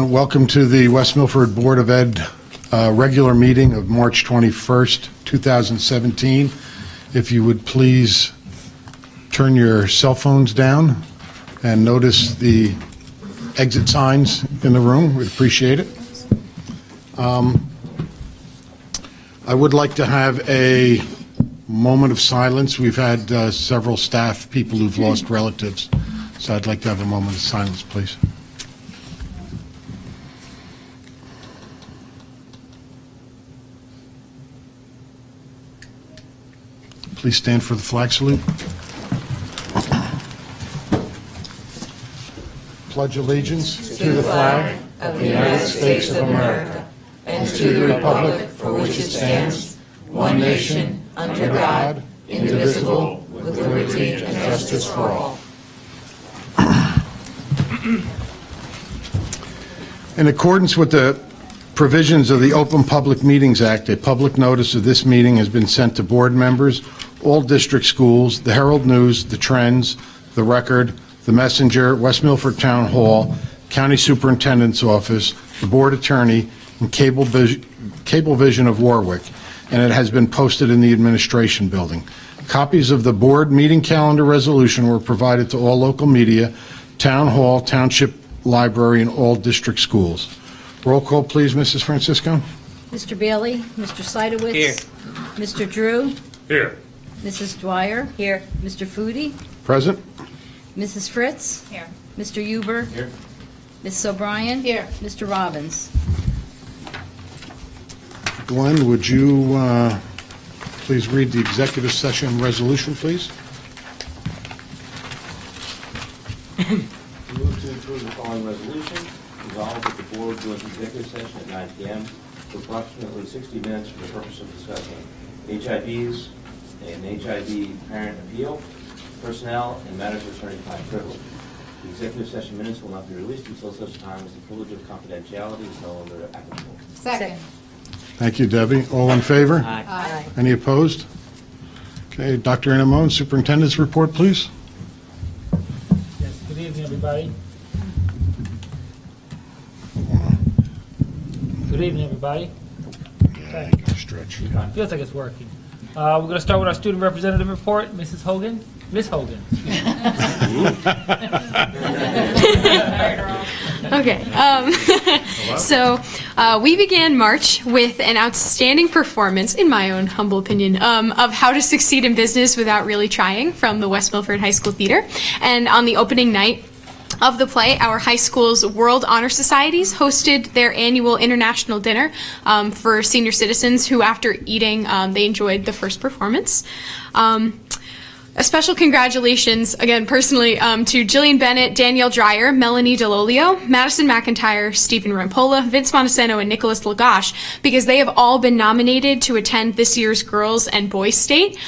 Welcome to the West Milford Board of Ed regular meeting of March 21st, 2017. If you would please turn your cell phones down and notice the exit signs in the room. We'd appreciate it. I would like to have a moment of silence. We've had several staff people who've lost relatives, so I'd like to have a moment of silence, please. Please stand for the flag salute. Pledge allegiance to the flag of the United States of America and to the republic for which it stands, one nation, under God, indivisible, with liberty and justice for all. In accordance with the provisions of the Open Public Meetings Act, a public notice of this meeting has been sent to board members, all district schools, the Herald News, the Trends, the Record, the Messenger, West Milford Town Hall, County Superintendent's Office, the Board Attorney, and Cablevision of Warwick, and it has been posted in the Administration Building. Copies of the board meeting calendar resolution were provided to all local media, Town Hall, Township Library, and all district schools. Roll call, please, Mrs. Francisco. Mr. Bailey, Mr. Seidowitz. Here. Mr. Drew. Here. Mrs. Dwyer. Here. Mr. Foodie. Present. Mrs. Fritz. Here. Mr. Huber. Here. Mrs. O'Brien. Here. Mr. Robbins. Glenn, would you please read the executive session resolution, please? Move to approve the following resolution. Resolved that the board goes into executive session at 9 p.m. for approximately 60 minutes for the purpose of discussing HIVs and HIV parent appeal, personnel, and matters of attorney-client privilege. The executive session minutes will not be released until such time as the privilege of confidentiality is no longer applicable. Second. Thank you, Debbie. All in favor? Aye. Any opposed? Okay, Dr. Anamone, Superintendent's report, please. Yes, good evening, everybody. Good evening, everybody. Yeah, you can stretch. Feels like it's working. We're going to start with our student representative report. Mrs. Hogan? Miss Hogan. Okay. So we began March with an outstanding performance, in my own humble opinion, of How to Succeed in Business Without Really Trying from the West Milford High School Theater. And on the opening night of the play, our high school's World Honor Societies hosted their annual international dinner for senior citizens who, after eating, they enjoyed the first performance. A special congratulations, again, personally, to Jillian Bennett, Danielle Dreyer, Melanie DeLolio, Madison McIntyre, Stephen Rampola, Vince Montesano, and Nicholas Lagash, because they have all been nominated to attend this year's Girls and Boys State,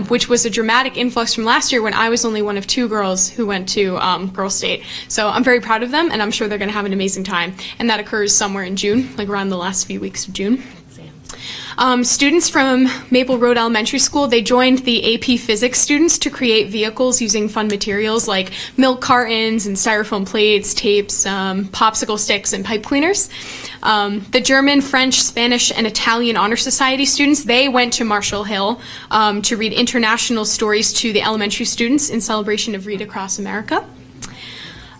which was a dramatic influx from last year when I was only one of 2 girls who went to Girls State. So I'm very proud of them, and I'm sure they're going to have an amazing time. And that occurs somewhere in June, like around the last few weeks of June. Students from Maple Road Elementary School, they joined the AP Physics students to create vehicles using fun materials like milk cartons and styrofoam plates, tapes, popsicle sticks, and pipe cleaners. The German, French, Spanish, and Italian Honor Society students, they went to Marshall Hill to read international stories to the elementary students in celebration of Read Across America.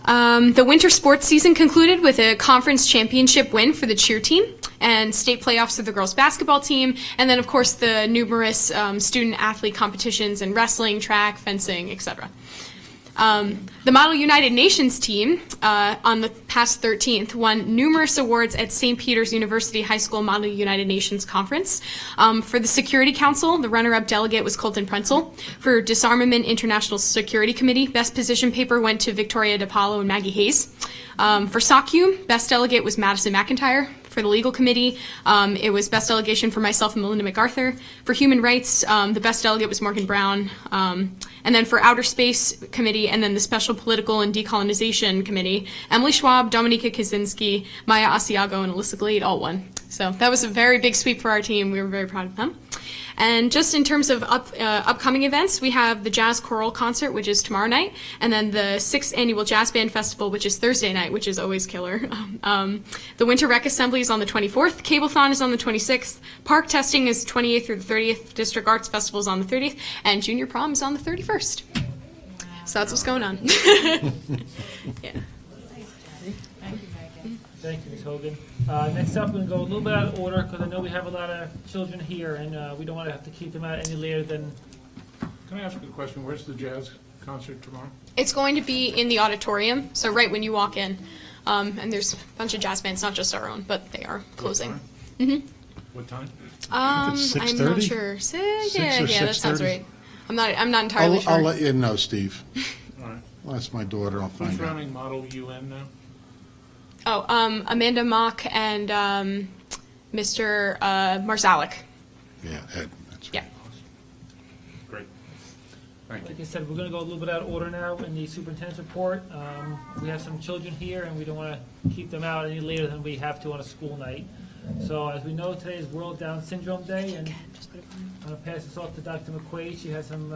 The winter sports season concluded with a conference championship win for the cheer team and state playoffs for the girls basketball team, and then of course the numerous student athlete competitions in wrestling, track, fencing, etc. The Model United Nations team on the past 13th won numerous awards at St. Peter's University High School Model United Nations Conference. For the Security Council, the runner-up delegate was Colton Prentzel. For Disarmament International Security Committee, best position paper went to Victoria DePaulo and Maggie Hayes. For SOCU, best delegate was Madison McIntyre. For the legal committee, it was best delegation for myself and Melinda MacArthur. For human rights, the best delegate was Morgan Brown. And then for outer space committee, and then the special political and decolonization committee, Emily Schwab, Dominika Kaczynski, Maya Asiago, and Alyssa Glade all won. So that was a very big sweep for our team. We were very proud of them. And just in terms of upcoming events, we have the Jazz Choral Concert, which is tomorrow night, and then the 6th Annual Jazz Band Festival, which is Thursday night, which is always killer. The Winter Rec Assembly is on the 24th, Cableton is on the 26th, Park Testing is 28th through the 30th, District Arts Festival is on the 30th, and Junior Prom is on the 31st. So that's what's going on. Yeah. Thank you, Ms. Hogan. Next up, we're going to go a little bit out of order because I know we have a lot of children here and we don't want to have to keep them out any later than... Can I ask a question? Where's the jazz concert tomorrow? It's going to be in the auditorium, so right when you walk in. And there's a bunch of jazz bands, not just our own, but they are closing. What time? I'm It's not 6:30? sure. Six Yeah, or that sounds 6:30? right. I'm not entirely sure. I'll let you know, Steve. All right. Well, that's my daughter, I'll Who's find out. running Model UN now? Oh, Amanda Mock and Mr. Marzalik. Yeah, Ed, that's right. Yeah. Great. Thank you. Like I said, we're going to go a little bit out of order now in the superintendent's report. We have some children here, and we don't want to keep them out any later than we have to on a school night. So as we know, today is World Down Syndrome Day, and I'm going to pass this off to Dr. McQuaid. She has some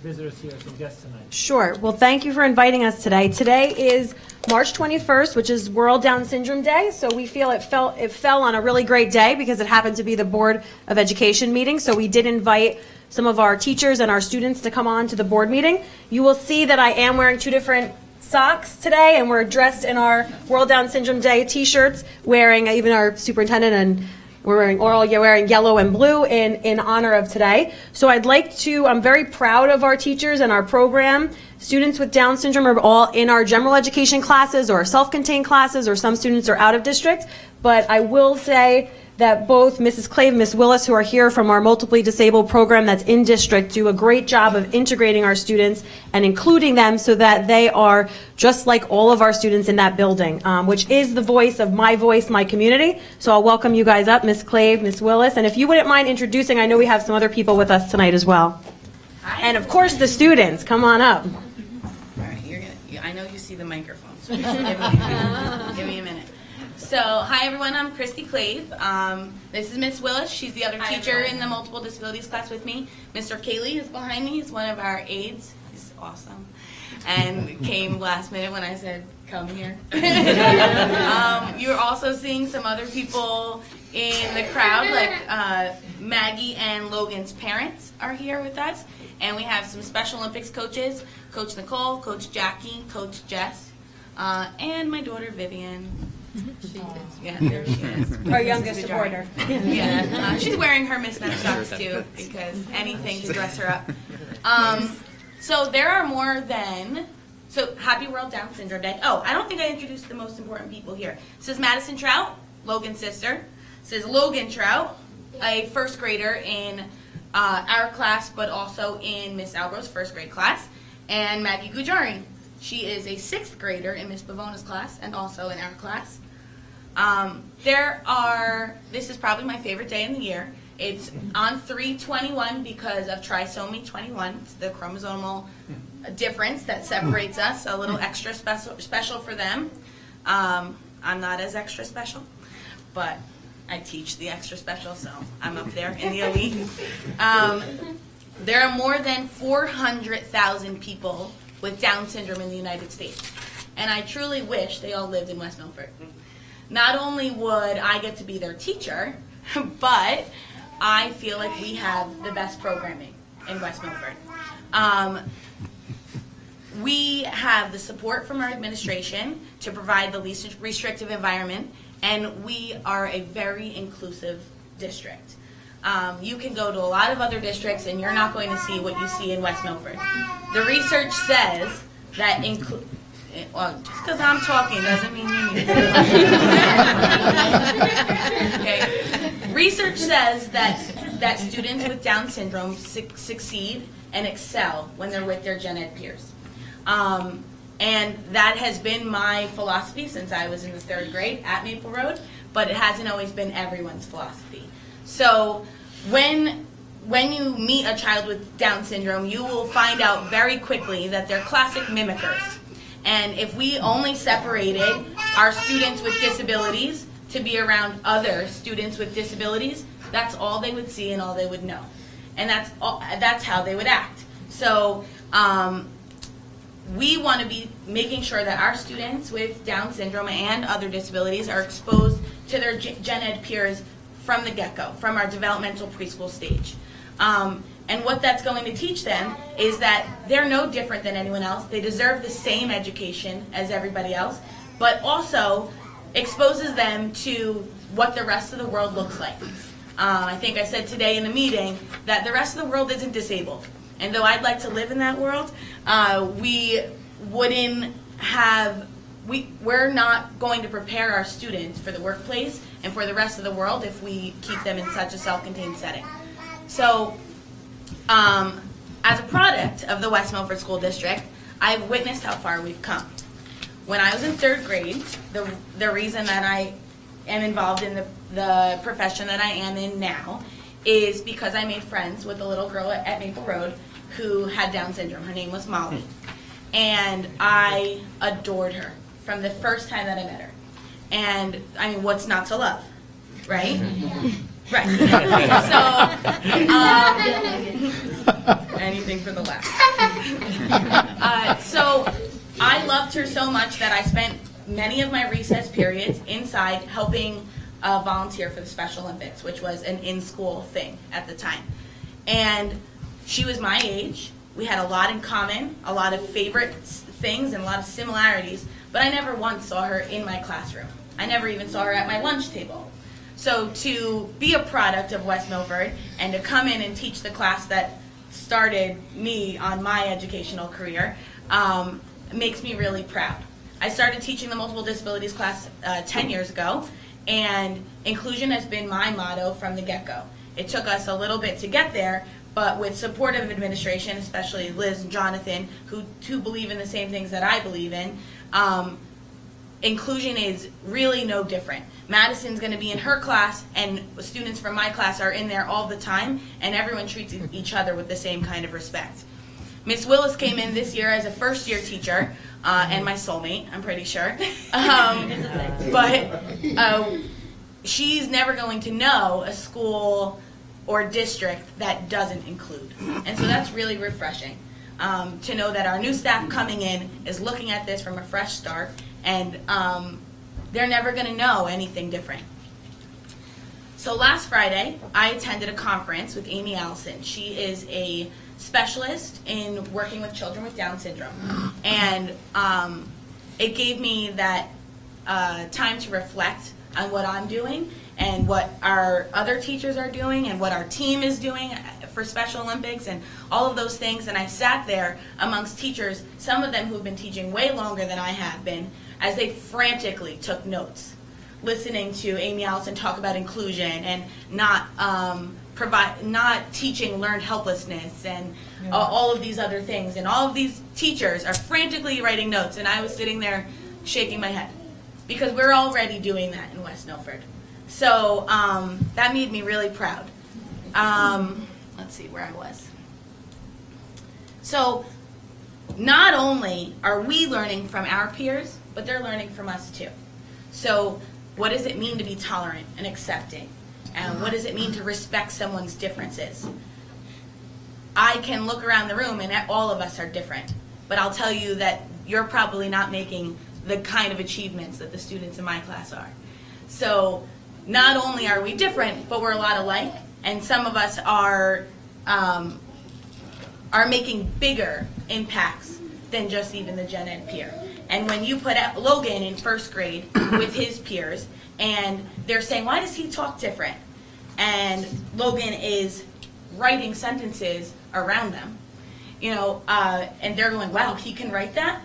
visitors here, some guests tonight. Sure. Well, thank you for inviting us today. Today is March 21st, which is World Down Syndrome Day. So we feel it fell on a really great day because it happened to be the Board of Education meeting. So we did invite some of our teachers and our students to come on to the board meeting. You will see that I am wearing two different socks today, and we're dressed in our World Down Syndrome Day t-shirts, wearing even our superintendent, and you're wearing yellow and blue in honor of today. So I'm very proud of our teachers and our program. Students with Down syndrome are all in our general education classes or self-contained classes, or some students are out of district. But I will say that both Mrs. Clave and Ms. Willis, who are here from our multiply disabled program that's in district, do a great job of integrating our students and including them so that they are just like all of our students in that building, which is the voice of my community. So I'll welcome you guys up, Ms. Clave, Ms. Willis, and if you wouldn't mind introducing, I know we have some other people with us tonight as well. Hi. And of course the students, come on up. All right, I know you see the microphone, so just give me a minute. So, hi everyone, I'm Christy Clave. This is Miss Willis. She's the other teacher in the multiple disabilities class with me. Mr. Cayley is behind me. He's one of our aides. He's awesome. And came last minute when I said, come here. You're also seeing some other people in the crowd, like Maggie and Logan's parents are here with us. And we have some Special Olympics coaches, Coach Nicole, Coach Jackie, Coach Jess, and my daughter Vivian. Yeah, there she is. Our youngest supporter. Yeah, she's wearing her mismatched socks too, because anything to dress her up. So there are more than, so happy World Down Syndrome Day. Oh, I don't think I introduced the most important people here. This is Madison Trout, Logan's sister. This is Logan Trout, a first grader in our class, but also in Miss Algro's first grade class. And Maggie Gujari. She is a sixth grader in Miss Bavona's class and also in our class. This is probably my favorite day in the year. It's on 3/21 because of trisomy 21. It's the chromosomal difference that separates us, a little extra special for them. I'm not as extra special, but I teach the extra special, so I'm up there in the elite. There are more than 400,000 people with Down syndrome in the United States. And I truly wish they all lived in West Milford. Not only would I get to be their teacher, but I feel like we have the best programming in West Milford. We have the support from our administration to provide the least restrictive environment, and we are a very inclusive district. You can go to a lot of other districts and you're not going to see what you see in West Milford. The research says that well, just because I'm talking doesn't mean you need to. Okay. Research says that students with Down syndrome succeed and excel when they're with their gen ed peers. And that has been my philosophy since I was in the third grade at Maple Road, but it hasn't always been everyone's philosophy. So when you meet a child with Down syndrome, you will find out very quickly that they're classic mimickers. And if we only separated our students with disabilities to be around other students with disabilities, That's all they would see and all they would know. And that's how they would act. So we want to be making sure that our students with Down syndrome and other disabilities are exposed to their gen ed peers from the get-go, from our developmental preschool stage. And what that's going to teach them is that they're no different than anyone else. They deserve the same education as everybody else, but also exposes them to what the rest of the world looks like. I think I said today in the meeting that the rest of the world isn't disabled. And though I'd like to live in that world, we're not going to prepare our students for the workplace and for the rest of the world if we keep them in such a self-contained setting. So, as a product of the West Milford School District, I've witnessed how far we've come. When I was in 3rd grade, the reason that I am involved in the profession that I am in now is because I made friends with a little girl at Maple Road who had Down syndrome. Her name was Molly. And I adored her from the first time that I met her. And, I mean, what's not to love, right? Right. So, anything for the laugh. So I loved her so much that I spent many of my recess periods inside helping volunteer for the Special Olympics, which was an in-school thing at the time. And she was my age. We had a lot in common, a lot of favorite things and a lot of similarities, but I never once saw her in my classroom. I never even saw her at my lunch table. So to be a product of West Milford and to come in and teach the class that started me on my educational career makes me really proud. I started teaching the multiple disabilities class 10 years ago, and inclusion has been my motto from the get-go. It took us a little bit to get there, but with supportive administration, especially Liz and Jonathan, who believe in the same things that I believe in, inclusion is really no different. Madison's going to be in her class, and students from my class are in there all the time, and everyone treats each other with the same kind of respect. Miss Willis came in this year as a first-year teacher, and my soulmate, I'm pretty sure. But she's never going to know a school or district that doesn't include. And so that's really refreshing to know that our new staff coming in is looking at this from a fresh start, and they're never going to know anything different. So last Friday, I attended a conference with Amy Allison. She is a specialist in working with children with Down syndrome. And it gave me that time to reflect on what I'm doing and what our other teachers are doing and what our team is doing for Special Olympics and all of those things. And I sat there amongst teachers, some of them who've been teaching way longer than I have been, as they frantically took notes, listening to Amy Allison talk about inclusion and not teaching learned helplessness and all of these other things. And all of these teachers are frantically writing notes, and I was sitting there shaking my head because we're already doing that in West Milford. So that made me really proud. Let's see where I was. So not only are we learning from our peers, but they're learning from us too. So what does it mean to be tolerant and accepting? And what does it mean to respect someone's differences? I can look around the room and all of us are different, but I'll tell you that you're probably not making the kind of achievements that the students in my class are. So not only are we different, but we're a lot alike, and some of us are making bigger impacts than just even the gen ed peer. And when you put out Logan in first grade with his peers, and they're saying, why does he talk different? And Logan is writing sentences around them, and they're going, wow, he can write that?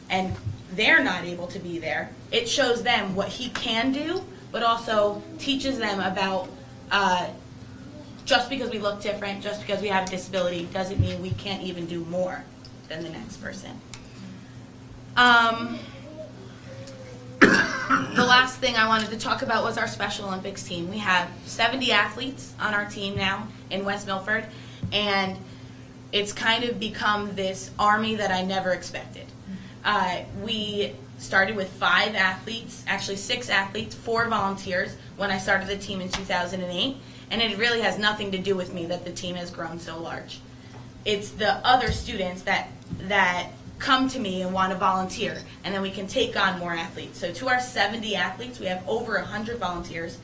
And they're not able to be there. It shows them what he can do, but also teaches them about just because we look different, just because we have a disability, doesn't mean we can't even do more than the next person. The last thing I wanted to talk about was our Special Olympics team. We have 70 athletes on our team now in West Milford, and it's kind of become this army that I never expected. We started with 5 athletes, actually 6 athletes, 4 volunteers when I started the team in 2008, and it really has nothing to do with me that the team has grown so large. It's the other students that come to me and want to volunteer, and then we can take on more athletes. So to our 70 athletes, we have over 100 volunteers.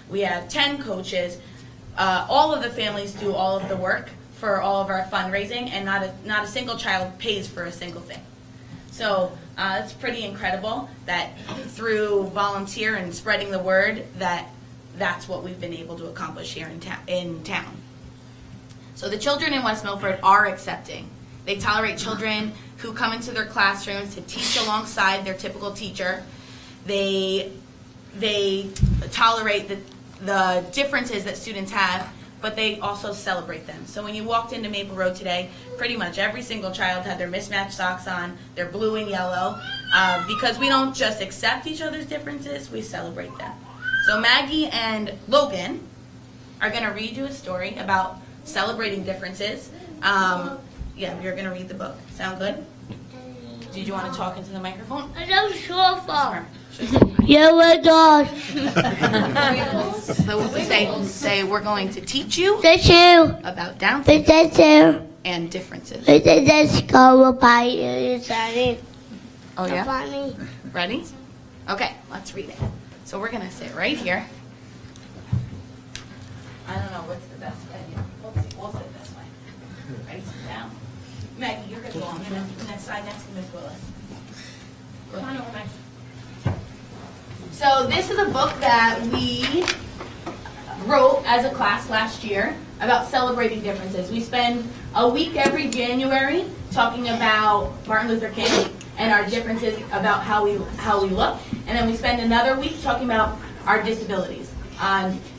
We have 10 coaches. All of the families do all of the work for all of our fundraising, and not a single child pays for a single thing. So it's pretty incredible that through volunteer and spreading the word that's what we've been able to accomplish here in town. So the children in West Milford are accepting. They tolerate children who come into their classrooms to teach alongside their typical teacher. They tolerate the differences that students have, but they also celebrate them. So when you walked into Maple Road today, pretty much every single child had their mismatched socks on, their blue and yellow, because we don't just accept each other's differences, we celebrate them. So Maggie and Logan are going to read you a story about celebrating differences. Yeah, you're going to read the book. Sound good? Did you want to talk into the microphone? I don't sure for. Sure. Yeah, my God. So say we're going to teach you Thank you. about Down syndrome Thank you. and differences. Let's go by you. Oh yeah? Funny. Ready? Okay, let's read it. So we're going to sit right here. I don't know what's the best way. We'll sit this way. Ready? Sit down. Maggie, you're going to go on the next side next to Miss Willis. Come on over, Maggie. So this is a book that we wrote as a class last year about celebrating differences. We spend a week every January talking about Martin Luther King and our differences about how we look, and then we spend another week talking about our disabilities.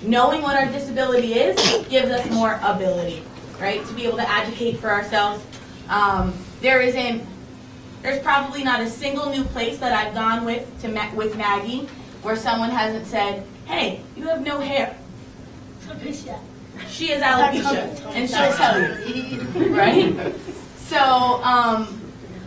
Knowing what our disability is gives us more ability, right, to be able to advocate for ourselves. There's probably not a single new place that I've gone with Maggie where someone hasn't said, "Hey, you have no hair." She has alopecia, and she'll tell you, right? So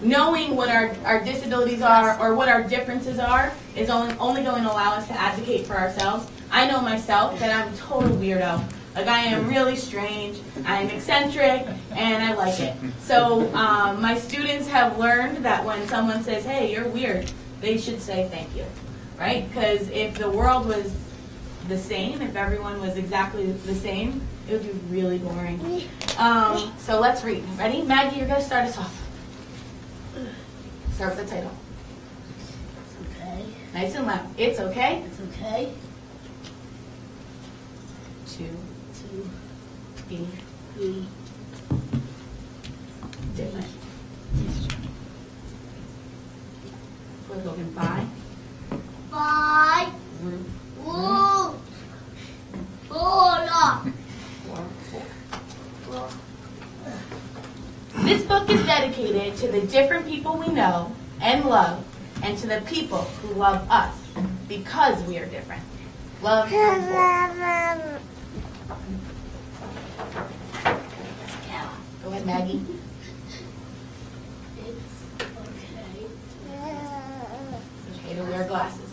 knowing what our disabilities are or what our differences are is only going to allow us to advocate for ourselves. I know myself that I'm a total weirdo. Like, I am really strange, I'm eccentric, and I like it. So my students have learned that when someone says, "Hey, you're weird," they should say thank you, right? Because if the world was the same, if everyone was exactly the same, it would be really boring. So let's read. Ready? Maggie, you're going to start us off. Start with the title. It's okay. Nice and loud. It's okay It's okay to to be be different. We're looking by. by rule. This book is dedicated to the different people we know and love, and to the people who love us because we are different. Love and support. Go ahead, Maggie. It's okay. It's okay to wear glasses.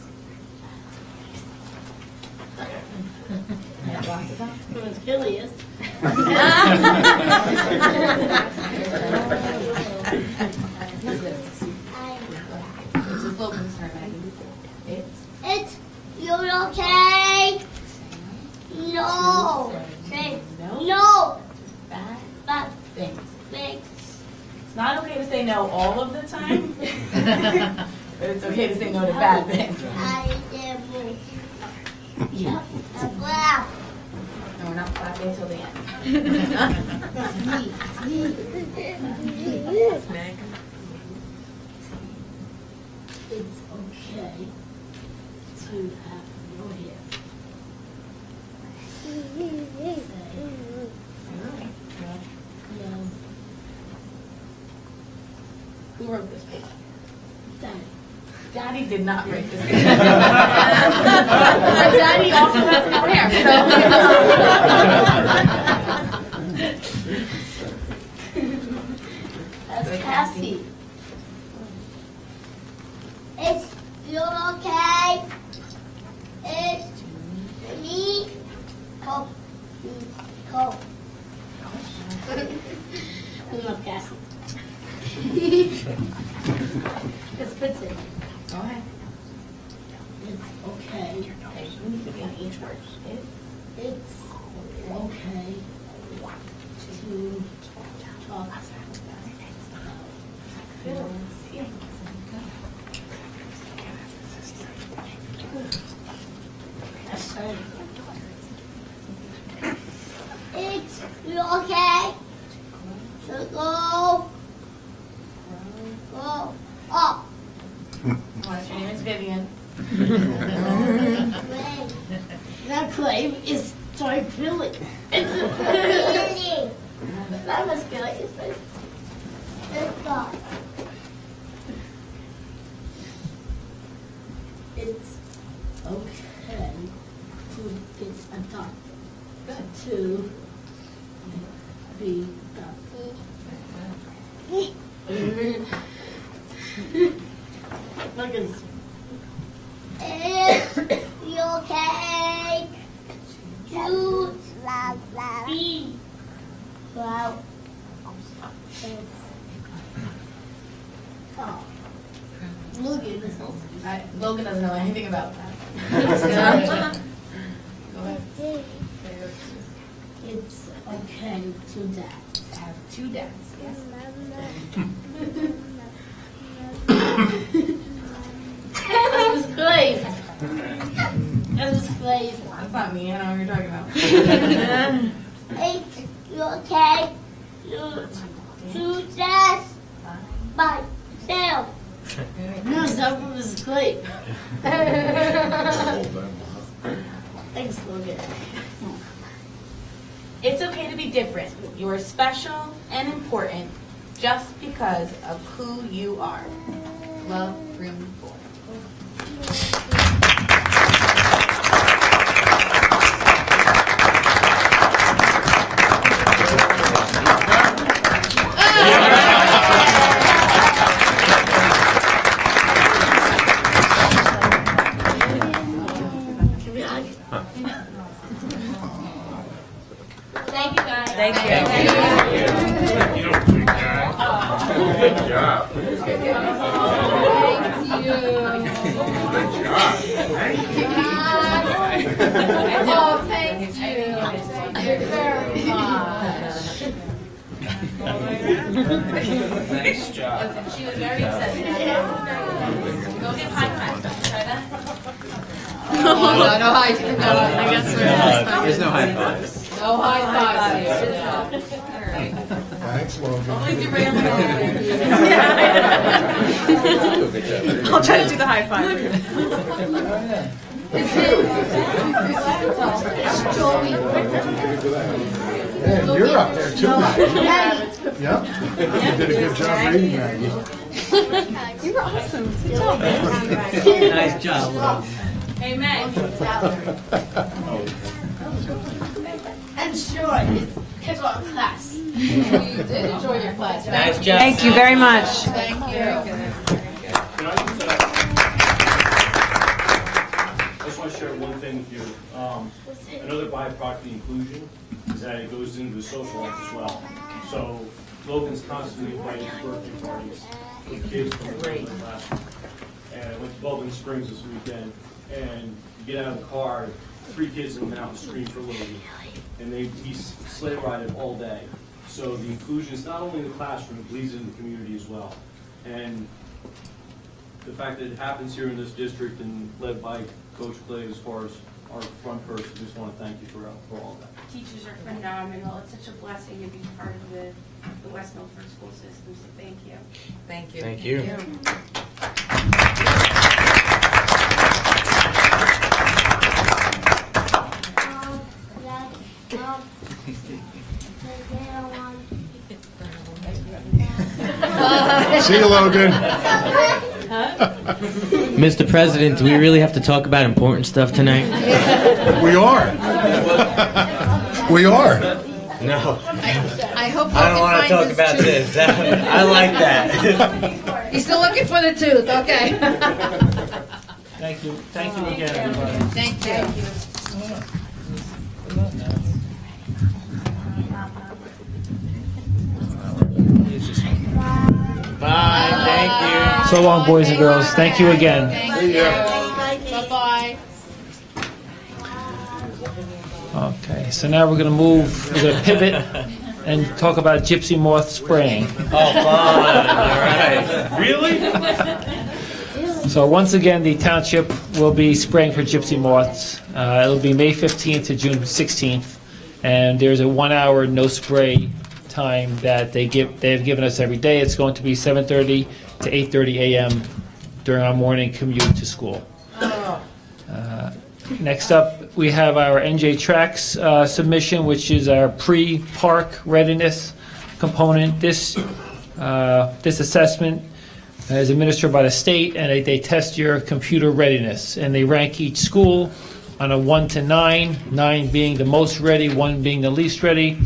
Have glasses on? It's curious. This is Logan's turn, Maggie. It's you okay? No. Say no. Bad Bad things. things. It's not okay to say no all of the time, but it's okay to say no to bad things. I am. Yeah. Wow. No, we're not clapping until the end. It's okay to have no hair. No. Who wrote this page? Daddy. Daddy did not write this page. But Daddy also has no hair, so. That's Cassie. It's It's okay to talk about feelings. It's okay to go up. What's your name? Is Vivian. That claim is sorry, Billy. It's Billy. That was good. It's not. It's okay to get adopted. To be adopted. Look at this. It's okay to be well. Oh. Look at this. Logan doesn't know anything about that. Go ahead. It's okay to dance. Have two dads. Yes. That was great. That was great. That's not me. I don't know what you're talking about. It's okay to dance myself. No, that was great. Thanks, Logan. It's okay to be different. You are special and important just because of who you are. Love, room 4. Thank you, guys. Thank you. Good job. Oh, thank you. Thank you very much. Nice job. She was very upset. Go get high five. Try that. No high five. I guess There's no high fives. no high fives. All right. Thanks, Logan. I'll try to do the high five. And you're up there too, Maggie. Yep. You did a good job reading, Maggie. You were awesome. Good job. Nice job, Logan. Amen. And sure, it's our class. You did enjoy your class. Nice job. Thank you very much. Thank you. I just want to share one thing with you. Another byproduct of the inclusion is that it goes into the social life as well. So Logan's constantly inviting birthday parties with kids from the regular class. And I went to Baldwin Springs this weekend, and you get out of the car, 3 kids in the mountain scream for Logan. And he sleigh riding all day. So the inclusion is not only in the classroom, it bleeds into the community as well. And the fact that it happens here in this district and led by Coach Clay as far as our front person, we just want to thank you for all of that. Teachers are phenomenal. It's such a blessing to be part of the West Milford school system, so thank you. Thank you. Thank you. See you, Logan. Mr. President, do we really have to talk about important stuff tonight? We are. We are. No. I hope I don't want to talk about this. I like that. He's still looking for the tooth, okay. Thank you. Thank you again, everybody. Thank you. Bye. Thank you. So long, boys and girls. Thank you again. Thank you. Bye-bye. Okay, so now we're going to pivot and talk about gypsy moth spraying. Oh, fun! All right. Really? So once again, the township will be spraying for gypsy moths. It'll be May 15th to June 16th, and there's a 1 hour no spray time that they have given us every day. It's going to be 7:30 to 8:30 a.m. during our morning commute to school. Next up, we have our NJ Tracks submission, which is our pre-park readiness component. This assessment is administered by the state, and they test your computer readiness, and they rank each school on a 1 to 9, 9 being the most ready, 1 being the least ready,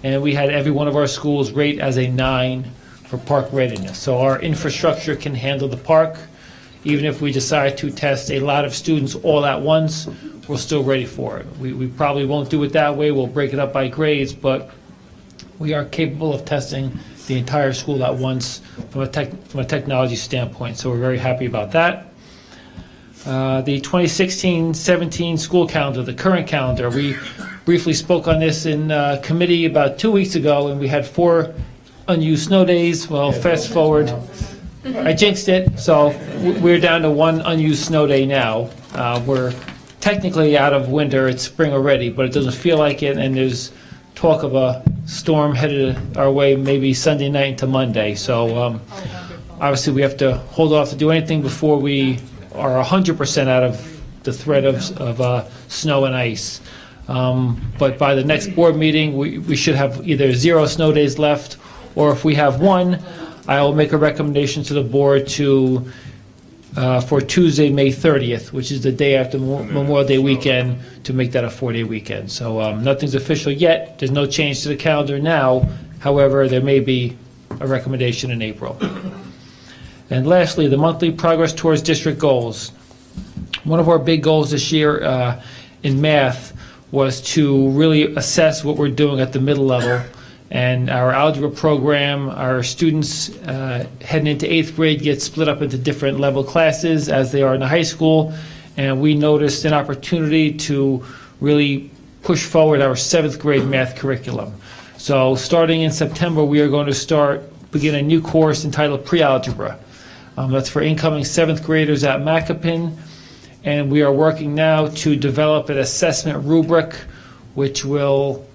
and we had every one of our schools rate as a 9 for park readiness. So our infrastructure can handle the park. Even if we decide to test a lot of students all at once, we're still ready for it. We probably won't do it that way. We'll break it up by grades, but we are capable of testing the entire school at once from a technology standpoint. So we're very happy about that. The 2016-17 school calendar, the current calendar, we briefly spoke on this in committee about 2 weeks ago, and we had 4 unused snow days. Well, fast forward. I jinxed it, so we're down to 1 unused snow day now. We're technically out of winter, it's spring already, but it doesn't feel like it, and there's talk of a storm headed our way maybe Sunday night into Monday. So obviously we have to hold off to do anything before we are 100% out of the threat of snow and ice. But by the next board meeting, we should have either 0 snow days left, or if we have 1, I will make a recommendation to the board for Tuesday, May 30th, which is the day after Memorial Day weekend, to make that a 4-day weekend. So nothing's official yet. There's no change to the calendar now. However, there may be a recommendation in April. And lastly, the monthly progress towards district goals. One of our big goals this year in math was to really assess what we're doing at the middle level. And our algebra program, our students heading into 8th grade get split up into different level classes as they are in the high school. And we noticed an opportunity to really push forward our 7th grade math curriculum. So starting in September, we are going to begin a new course entitled Pre-Algebra. That's for incoming 7th graders at Macapin. And we are working now to develop an assessment rubric which will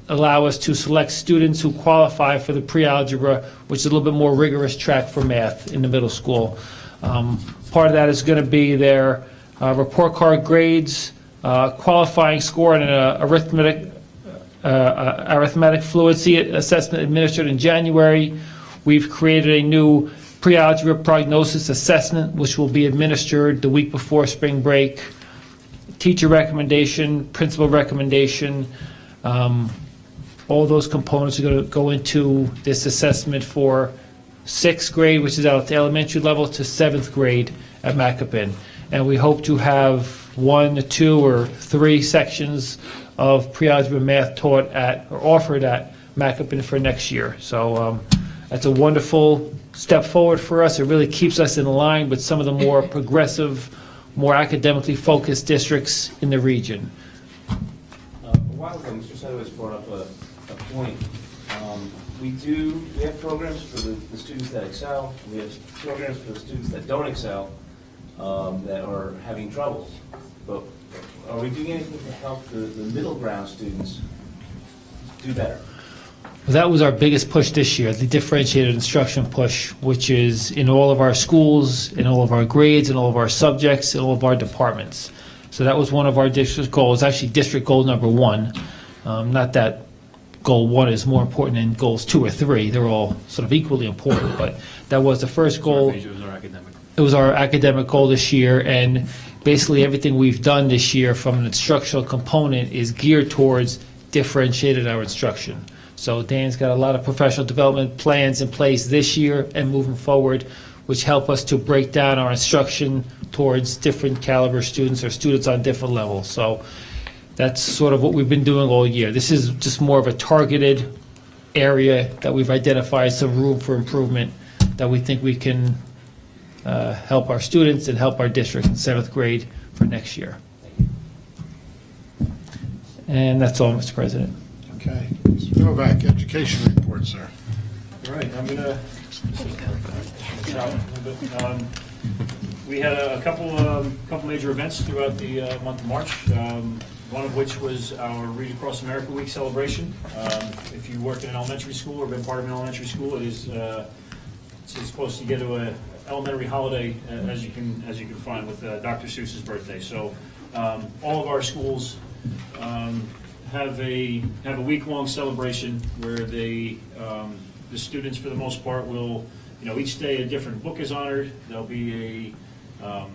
allow us to select students who qualify for the pre-algebra, which is a little bit more rigorous track for math in the middle school. Part of that is going to be their report card grades, qualifying score, and an arithmetic fluency assessment administered in January. We've created a new pre-algebra prognosis assessment, which will be administered the week before spring break. Teacher recommendation, principal recommendation, all those components are going to go into this assessment for 6th grade, which is out at the elementary level, to 7th grade at Macapin. And we hope to have 1, 2, or 3 sections of pre-algebra math taught at or offered at Macapin for next year. So that's a wonderful step forward for us. It really keeps us in line with some of the more progressive, more academically focused districts in the region. A while ago, Mr. Sedowitz brought up a point. We have programs for the students that excel. We have programs for the students that don't excel, that are having troubles. But are we doing anything to help the middle ground students do better? Well, that was our biggest push this year, the differentiated instruction push, which is in all of our schools, in all of our grades, in all of our subjects, in all of our departments. So that was one of our district goals, actually district goal number 1. Not that goal 1 is more important than goals 2 or 3. They're all sort of equally important, but that was the first goal. It was our academic goal this year, and basically everything we've done this year from an instructional component is geared towards differentiated our instruction. So Dan's got a lot of professional development plans in place this year and moving forward, which help us to break down our instruction towards different caliber students or students on different levels. So that's sort of what we've been doing all year. This is just more of a targeted area that we've identified some room for improvement that we think we can help our students and help our district in 7th grade for next year. Thank you. And that's all, Mr. President. Okay. Mr. Novak, education report, sir. All right, I'm gonna. We had a couple major events throughout the month of March. One of which was our Read Across America Week celebration. If you work in an elementary school or been part of an elementary school, it's supposed to get to an elementary holiday as you can find with Dr. Seuss's birthday. So all of our schools have a week-long celebration where the students, for the most part, will, each day a different book is honored. There'll be a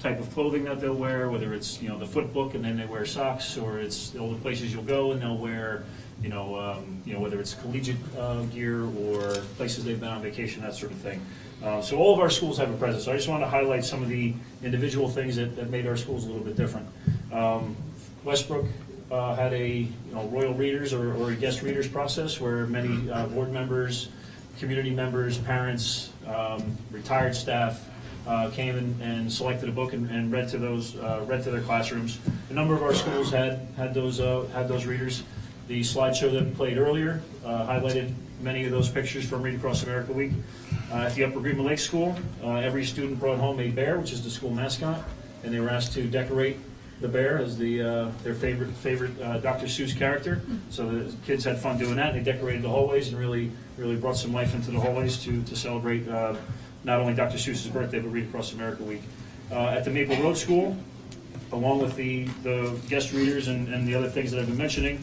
type of clothing that they'll wear, whether it's, the foot book and then they wear socks, or it's all the places you'll go and they'll wear, whether it's collegiate gear or places they've been on vacation, that sort of thing. So all of our schools have a presence. So I just want to highlight some of the individual things that made our schools a little bit different. Westbrook had a royal readers or a guest readers process where many board members, community members, parents, retired staff came and selected a book and read to their classrooms. A number of our schools had those readers. The slideshow that we played earlier highlighted many of those pictures from Read Across America Week. At the Upper Greenville Lake School, every student brought home a bear, which is the school mascot, and they were asked to decorate the bear as their favorite Dr. Seuss character. So the kids had fun doing that. They decorated the hallways and really brought some life into the hallways to celebrate not only Dr. Seuss's birthday, but Read Across America Week. At the Maple Road School, along with the guest readers and the other things that I've been mentioning,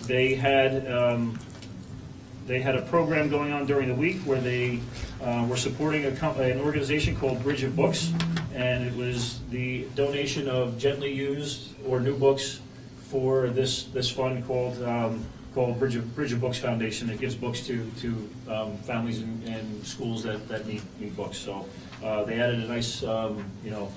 they had a program going on during the week where they were supporting an organization called Bridge of Books, and it was the donation of gently used or new books for this fund called Bridge of Books Foundation that gives books to families and schools that need books. So they added a nice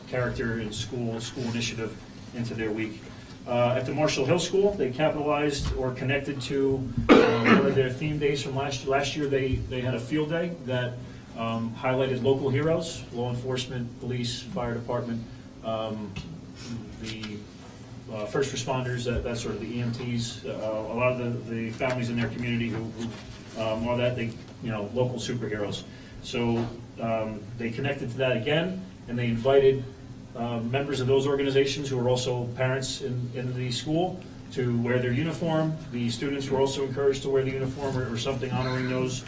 character and school initiative into their week. At the Marshall Hill School, they capitalized or connected to one of their theme days from last year. They had a field day that highlighted local heroes, law enforcement, police, fire department, the first responders, that sort of the EMTs, a lot of the families in their community who are local superheroes. So they connected to that again, and they invited members of those organizations who are also parents in the school to wear their uniform. The students were also encouraged to wear the uniform or something honoring those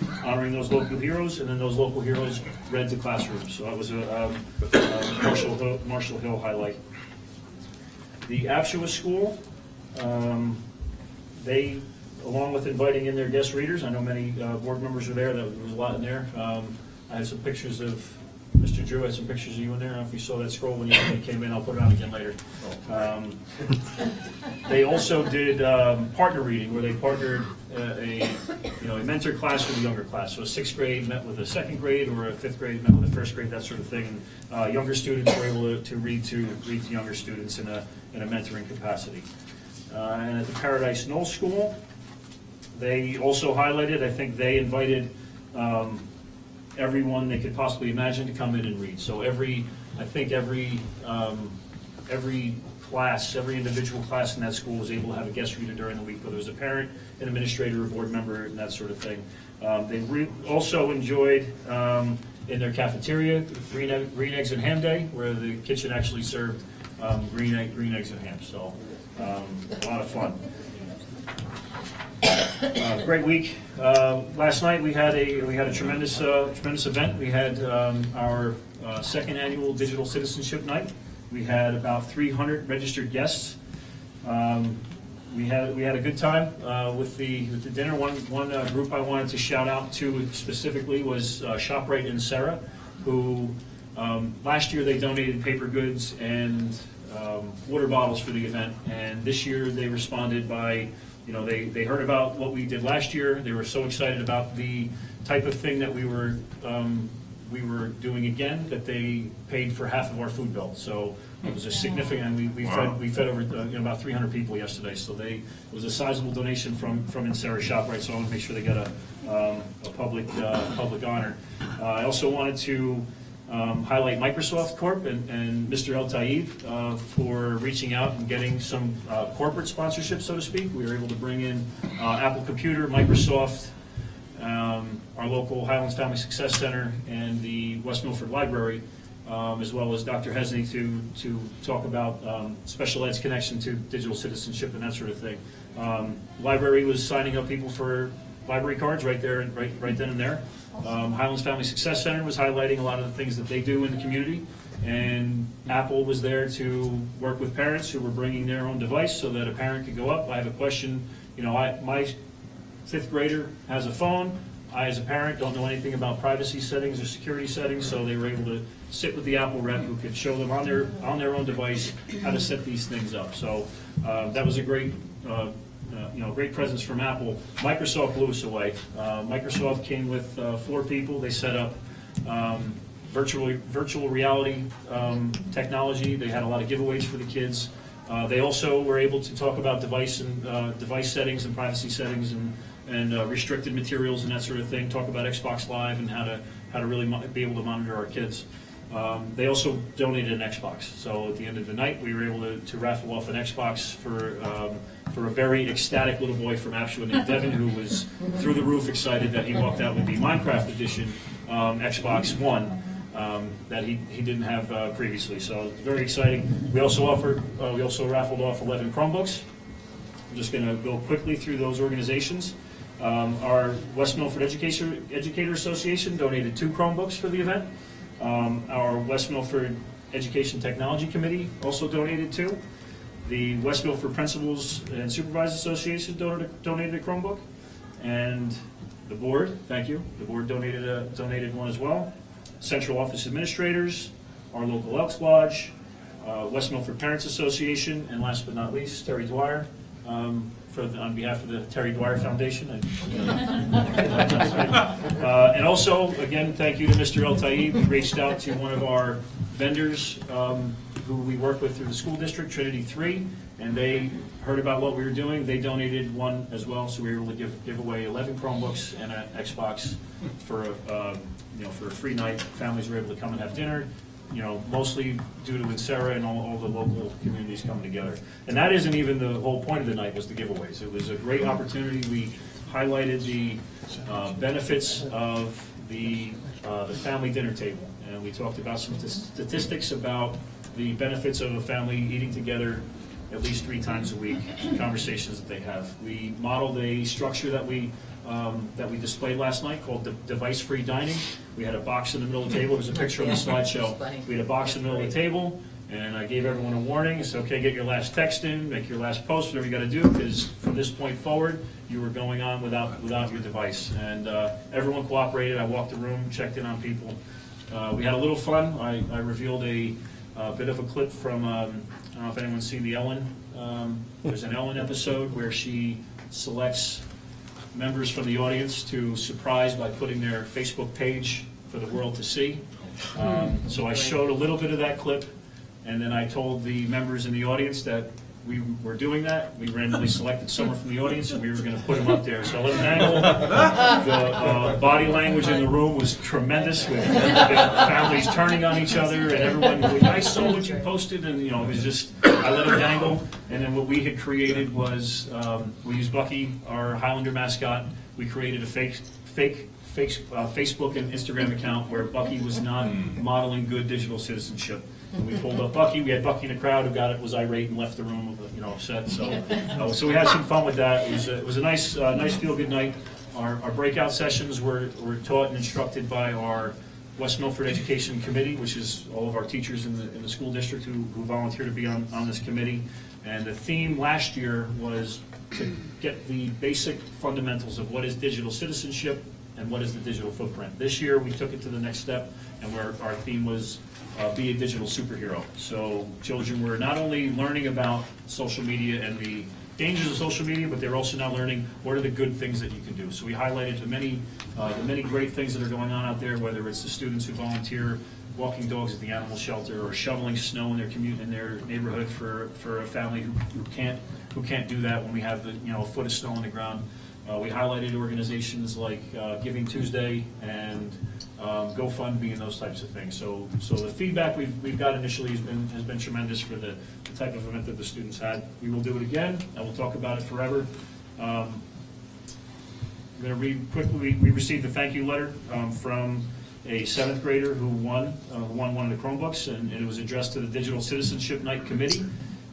local heroes, and then those local heroes read to classrooms. So that was a Marshall Hill highlight. The Apshawa School, they, along with inviting in their guest readers, I know many board members were there, there was a lot in there. I had some pictures of, Mr. Drew had some pictures of you in there. I don't know if you saw that scroll when you came in. I'll put it on again later. They also did partner reading, where they partnered a mentor class with a younger class. So a 6th grade met with a 2nd grade, or a 5th grade met with a 1st grade, that sort of thing. And younger students were able to read to younger students in a mentoring capacity. And at the Paradise Knoll School, they also highlighted, I think they invited everyone they could possibly imagine to come in and read. So every class, every individual class in that school was able to have a guest reader during the week, whether it was a parent, an administrator, a board member, and that sort of thing. They also enjoyed in their cafeteria green eggs and ham day, where the kitchen actually served green eggs and ham. So a lot of fun. Great week. Last night we had a tremendous event. We had our 2nd annual Digital Citizenship Night. We had about 300 registered guests. We had a good time with the dinner. One group I wanted to shout out to specifically was ShopRite and Sarah, who last year they donated paper goods and water bottles for the event, and this year they responded by, they heard about what we did last year. They were so excited about the type of thing that we were doing again that they paid for half of our food bill. So it was a significant. We fed over about 300 people yesterday. So it was a sizable donation from Insera ShopRite. So I want to make sure they got a public honor. I also wanted to highlight Microsoft Corp. and Mr. El Taib for reaching out and getting some corporate sponsorship, so to speak. We were able to bring in Apple Computer, Microsoft, our local Highlands Family Success Center, and the West Milford Library, as well as Dr. Hesney to talk about special ed's connection to digital citizenship and that sort of thing. Library was signing up people for library cards right there, right then and there. Highlands Family Success Center was highlighting a lot of the things that they do in the community, and Apple was there to work with parents who were bringing their own device so that a parent could go up. I have a question, my fifth grader has a phone. I, as a parent, don't know anything about privacy settings or security settings, so they were able to sit with the Apple rep who could show them on their own device how to set these things up. So that was a great, great presence from Apple. Microsoft blew us away. Microsoft came with 4 people. They set up virtual reality technology. They had a lot of giveaways for the kids. They also were able to talk about device settings and privacy settings and restricted materials and that sort of thing. Talk about Xbox Live and how to really be able to monitor our kids. They also donated an Xbox. So at the end of the night, we were able to raffle off an Xbox for a very ecstatic little boy from Apshua named Devin, who was through the roof excited that he walked out with the Minecraft Edition Xbox One that he didn't have previously. So very exciting. We also raffled off 11 Chromebooks. I'm just going to go quickly through those organizations. Our West Milford Educator Association donated 2 Chromebooks for the event. Our West Milford Education Technology Committee also donated 2. The West Milford Principals and Supervisors Association donated a Chromebook. And the board, thank you, the board donated one as well. Central Office Administrators, our local Elks Lodge, West Milford Parents Association, and last but not least, Terry Dwyer, on behalf of the Terry Dwyer Foundation. And also, again, thank you to Mr. El Taib, who reached out to one of our vendors who we work with through the school district, Trinity 3, and they heard about what we were doing. They donated one as well, so we were able to give away 11 Chromebooks and an Xbox for a free night. Families were able to come and have dinner. Mostly due to Sarah and all the local communities coming together. And that isn't even the whole point of the night, was the giveaways. It was a great opportunity. We highlighted the benefits of the family dinner table. And we talked about some statistics about the benefits of a family eating together at least 3 times a week, conversations that they have. We modeled a structure that we displayed last night called device-free dining. We had a box in the middle of the table. There's a picture on the slideshow. We had a box in the middle of the table, and I gave everyone a warning. It's okay, get your last text in, make your last post, whatever you got to do, because from this point forward, you were going on without your device. And everyone cooperated. I walked the room, checked in on people. We had a little fun. I revealed a bit of a clip from, I don't know if anyone's seen the Ellen. There's an Ellen episode where she selects members from the audience to surprise by putting their Facebook page for the world to see. So I showed a little bit of that clip, and then I told the members in the audience that we were doing that. We randomly selected someone from the audience, and we were going to put them up there. So I let them angle. The body language in the room was tremendous, with families turning on each other and everyone going, I saw what you posted, and it was just, I let them dangle. And then what we had created was, we used Bucky, our Highlander mascot. We created a fake Facebook and Instagram account where Bucky was not modeling good digital citizenship. And we pulled up Bucky. We had Bucky in the crowd who was irate and left the room, upset. So we had some fun with that. It was a nice feel-good night. Our breakout sessions were taught and instructed by our West Milford Education Committee, which is all of our teachers in the school district who volunteer to be on this committee. And the theme last year was to get the basic fundamentals of what is digital citizenship and what is the digital footprint. This year, we took it to the next step, and our theme was be a digital superhero. So children were not only learning about social media and the dangers of social media, but they're also now learning what are the good things that you can do. So we highlighted the many great things that are going on out there, whether it's the students who volunteer walking dogs at the animal shelter or shoveling snow in their neighborhood for a family who can't do that when we have a foot of snow on the ground. We highlighted organizations like Giving Tuesday and GoFundMe and those types of things. So the feedback we've got initially has been tremendous for the type of event that the students had. We will do it again, and we'll talk about it forever. I'm going to read quickly. We received a thank you letter from a 7th grader who won one of the Chromebooks, and it was addressed to the Digital Citizenship Night Committee.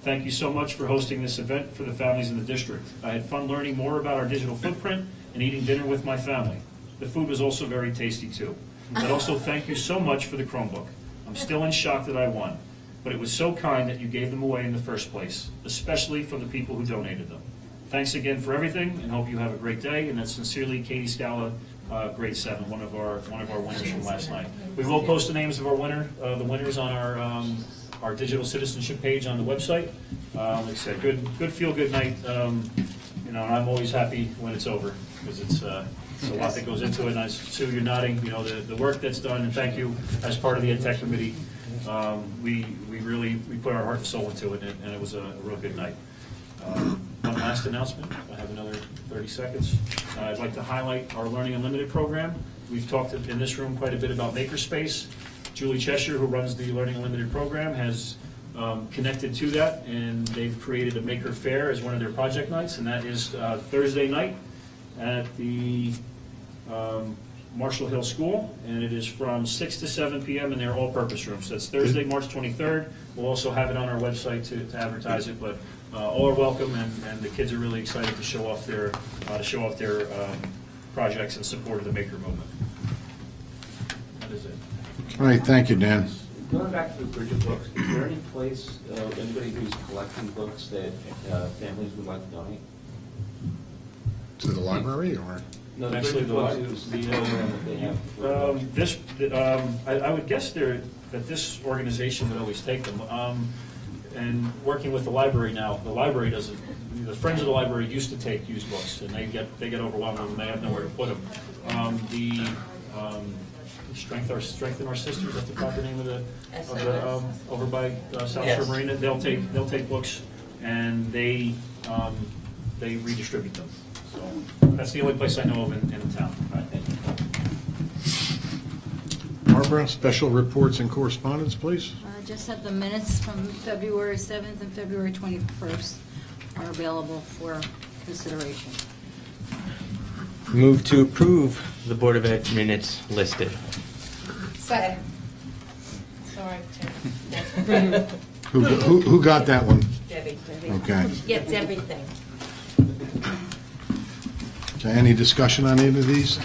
Thank you so much for hosting this event for the families in the district. I had fun learning more about our digital footprint and eating dinner with my family. The food was also very tasty too. But also thank you so much for the Chromebook. I'm still in shock that I won, but it was so kind that you gave them away in the first place, especially from the people who donated them. Thanks again for everything, and hope you have a great day. And that's sincerely Katie Scala, grade 7, one of our winners from last night. We will post the names of the winners on our digital citizenship page on the website. Like I said, good feel good night. And I'm always happy when it's over because it's a lot that goes into it. And Sue, you're nodding. The work that's done, and thank you as part of the Ed Tech Committee. We put our heart and soul into it, and it was a real good night. One last announcement. I have another 30 seconds. I'd like to highlight our Learning Unlimited program. We've talked in this room quite a bit about Makerspace. Julie Cheshire, who runs the Learning Unlimited program, has connected to that, and they've created a Maker Fair as one of their project nights, and that is Thursday night at the Marshall Hill School, and it is from 6 to 7 p.m. in their all-purpose room. So that's Thursday, March 23rd. We'll also have it on our website to advertise it, but all are welcome, and the kids are really excited to show off their projects in support of the Maker movement. That is it. All right, thank you, Dan. Going back to the Bridget books, is there any place, anybody who's collecting books that families would like to donate? To the library, or? No, the Actually, Bridget the books li- is the program that they have. I would guess that this organization would always take them. And working with the library now, the library doesn't. The Friends of the Library used to take used books, and they get overwhelmed and they have nowhere to put them. Strengthen Our Sisters. Is that the proper name of the over by South Shore Marina? They'll take books and they redistribute them. So that's the only place I know of in the town. All right, thank you. Barbara, special reports and correspondence, please. Just have the minutes from February 7th and February 21st are available for consideration. Move to approve the Board of Ed minutes listed. Second. Sorry, Who got that one? Debbie. Okay. Gets everything. Okay, any discussion on any of these?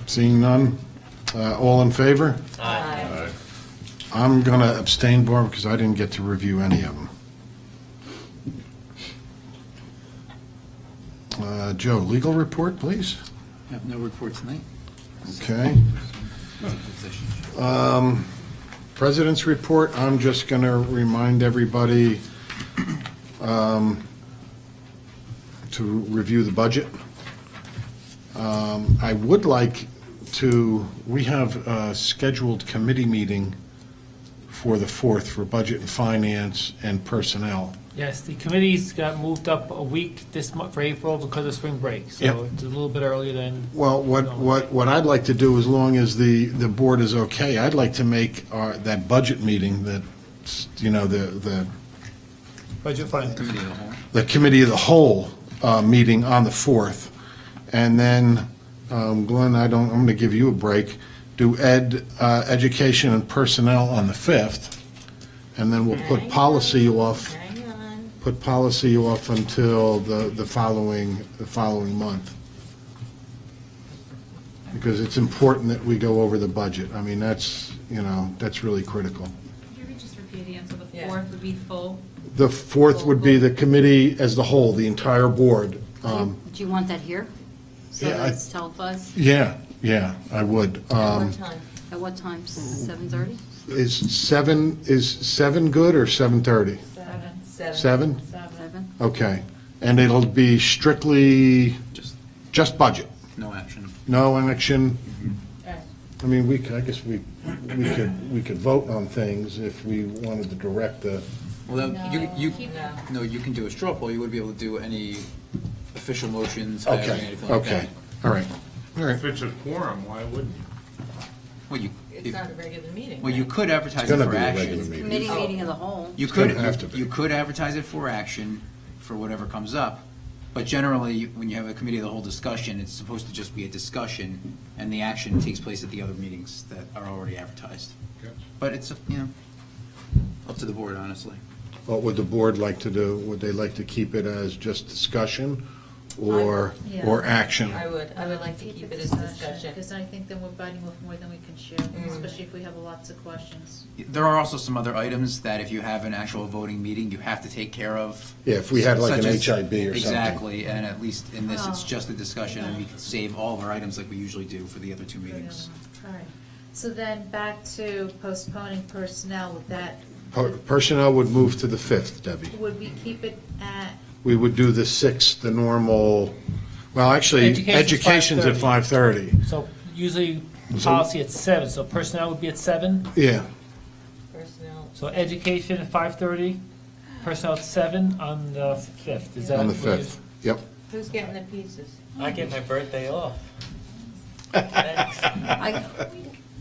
Seeing none, all in favor? Aye. I'm going to abstain, Barbara, because I didn't get to review any of them. Joe, legal report, please. Have no report tonight. Okay. President's report, I'm just going to remind everybody to review the budget. I would like we have a scheduled committee meeting for the 4th for Budget and Finance and Personnel. Yes, the committees got moved up a week this month for April because of spring break, so Yep. it's a little bit earlier than. Well, what I'd like to do, as long as the board is okay, I'd like to make that budget meeting, the Budget fund. Committee of the whole. the committee of the whole meeting on the 4th. And then, Glenn, I'm going to give you a break. Do education and personnel on the 5th. And then we'll put policy off. Hang on. Put policy off until the following month. Because it's important that we go over the budget. I mean, that's really critical. Could you just repeat again, so the 4th would be full? The 4th would be the committee as the whole, the entire board. Do you want that here? So yeah, that it's televised? Yeah, I would. What time? At what time? 7:30? Is 7 good or 7:30? 7. 7? 7? Okay. And it'll be strictly just budget, No action. no action. Right. I mean, I guess we could vote on things if we wanted to direct the Well, you No. you can do a straw poll. You wouldn't be able to do any official motions, hiring, Okay, anything like that. okay, all right. All right. If it's a quorum, why wouldn't you? Well, It's not a regular meeting. well, you right? could advertise It's it gonna for be a action. regular meeting. Committee meeting of the whole. You It's could, gonna have to be. you could advertise it for action for whatever comes up, but generally, when you have a committee of the whole discussion, it's supposed to just be a discussion, and the action takes place at the other meetings that are already advertised. Gotcha. But it's, up to the board, honestly. What would the board like to do? Would they like to keep it as just discussion or action? I would like to keep it as discussion. Because I think then we're biting off more than we can chew, especially if we have lots of questions. There are also some other items that if you have an actual voting meeting, you have to take care of. Yeah, if we had like an such as- HIB or something. Exactly, and at least in this, it's Oh. just a discussion, and we can save all of our items like we usually do for the other two meetings. All right. So then back to postponing personnel with that, Personnel would move to the 5th, Debbie. would we keep it at, We would do the 6th, the normal, well, actually, education's at 5:30. So usually policy at 7, so personnel would be at 7. Yeah, Personnel. So education at 5:30, personnel at 7 on the 5th. Is that on the what you- 5th. Yep. Who's getting the pizzas? I get my birthday off.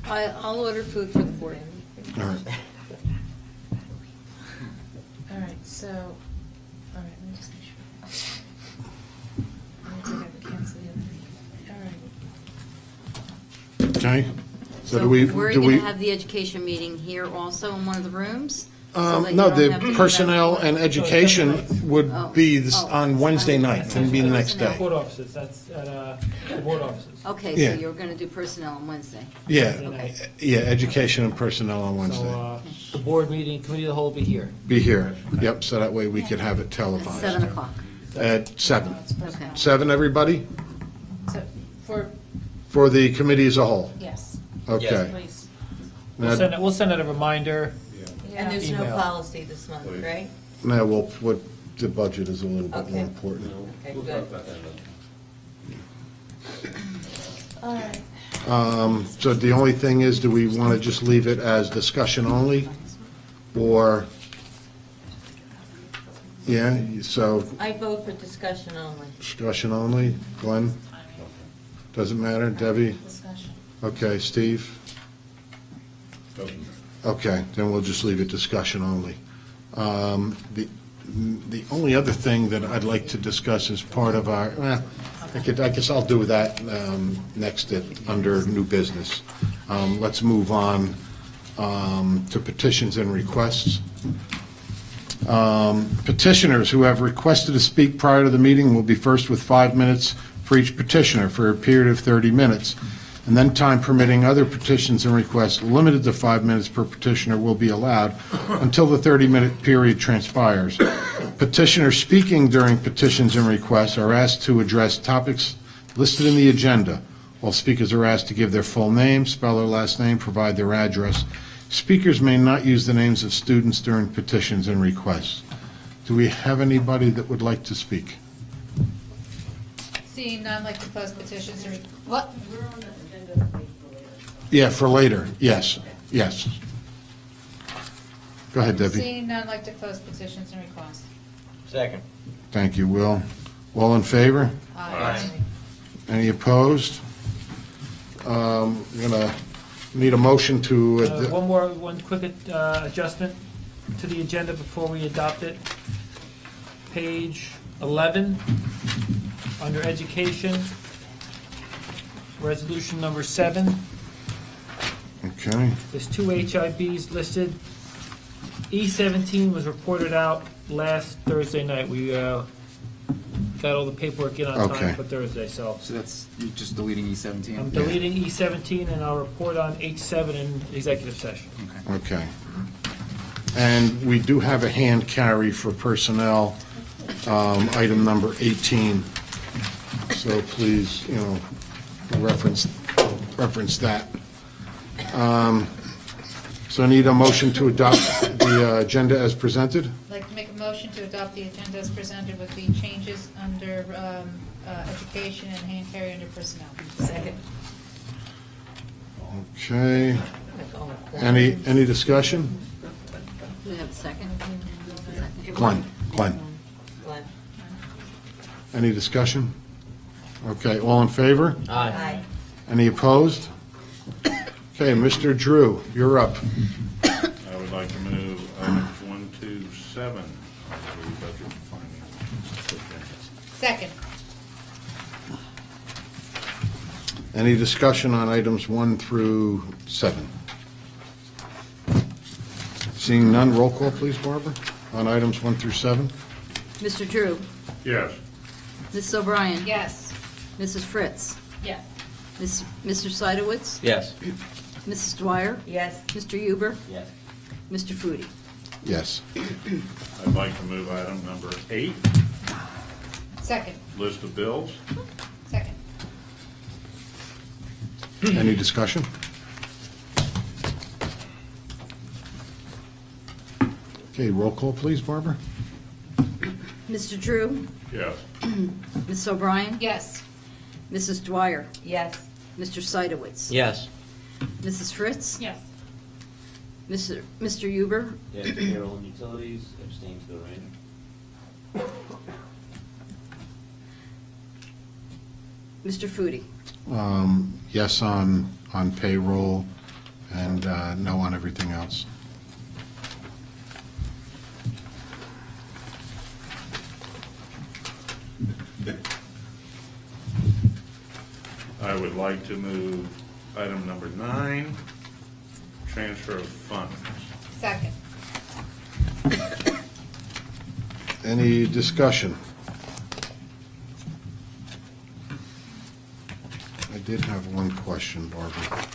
I'll order food for the board. All right. all right, so, all right, let me just make sure. I think I have to cancel the other meeting. All right. Okay. So do we, We're do going we? to have the education meeting here also in one of the rooms? So that you No, don't the have to- personnel and education would be on Wednesday night, and be the next day. Board offices, that's at the board offices. Okay, Yeah. so you're going to do personnel on Wednesday. Yeah, Okay. yeah, education and personnel on So Wednesday. the board meeting, committee of the whole will be here. Be here, yep, so that way we could have it At televised. 7 o'clock. At 7. Okay. 7, everybody, So, for the committee as a whole? yes, Okay. please. Now, We'll send out a reminder. And there's no Email. policy this month, right? now the budget is a little bit more Okay. important. Okay, We'll good. talk about that. All right. So the only thing is, do we want to just leave it as discussion only? Or, yeah, so I vote for discussion only. discussion only? Glenn? Doesn't matter? Debbie? Discussion. Okay, Steve? Okay, then we'll just leave it discussion only. The only other thing that I'd like to discuss as part of our, I guess I'll do that next under new business. Let's move on to petitions and requests. Petitioners who have requested to speak prior to the meeting will be first with 5 minutes for each petitioner for a period of 30 minutes. And then time permitting, other petitions and requests limited to 5 minutes per petitioner will be allowed until the 30-minute period transpires. Petitioners speaking during petitions and requests are asked to address topics listed in the agenda. All speakers are asked to give their full name, spell their last name, provide their address. Speakers may not use the names of students during petitions and requests. Do we have anybody that would like to speak? Seeing none, like to post petitions and, what? Yeah, for later, yes, yes. Go ahead, Debbie. Seeing none, like to post petitions and requests. Second. Thank you, Will. All in favor? Aye. Any opposed? I'm going to need a motion to, One quick adjustment to the agenda before we adopt it. Page 11, under education, resolution number 7. okay, There's 2 HIBs listed. E17 was reported out last Thursday night. We got all the paperwork in on Okay. time for Thursday, so So that's, you're just deleting E17? I'm deleting E17 and I'll report on H7 in executive session. okay. And we do have a hand carry for personnel, item number 18. So please, reference that. So I need a motion to adopt the agenda as presented. I'd like to make a motion to adopt the agenda as presented with the changes under education and hand carry under personnel. Second. Okay. Any discussion? Do we have a second? Glenn. Glenn. Any discussion? Okay, all in favor? Aye. Any opposed? Okay, Mr. Drew, you're up. I would like to move items 1 to 7 on the budget and finance. Second. Any discussion on items 1 through 7? Seeing none, roll call, please, Barbara, on items 1 through 7? Mr. Drew, Yes. Mrs. O'Brien. Yes. Mrs. Fritz, Yes. Mr. Seidowitz, Yes. Mrs. Dwyer, Yes. Mr. Huber, Yes. Mr. Foodie. Yes. I'd like to move item number 8, Second. list of bills. Second. Any discussion? Okay, roll call, please, Barbara? Mr. Drew, Yes. Mrs. O'Brien, Yes. Mrs. Dwyer, Yes. Mr. Seidowitz, Yes. Mrs. Fritz, Yes. Mr. Huber, Yes, payroll and utilities, abstain to the rating. Mr. Foodie. Yes on payroll and no on everything else. I would like to move item number 9, transfer of funds. Second. Any discussion? I did have one question, Barbara.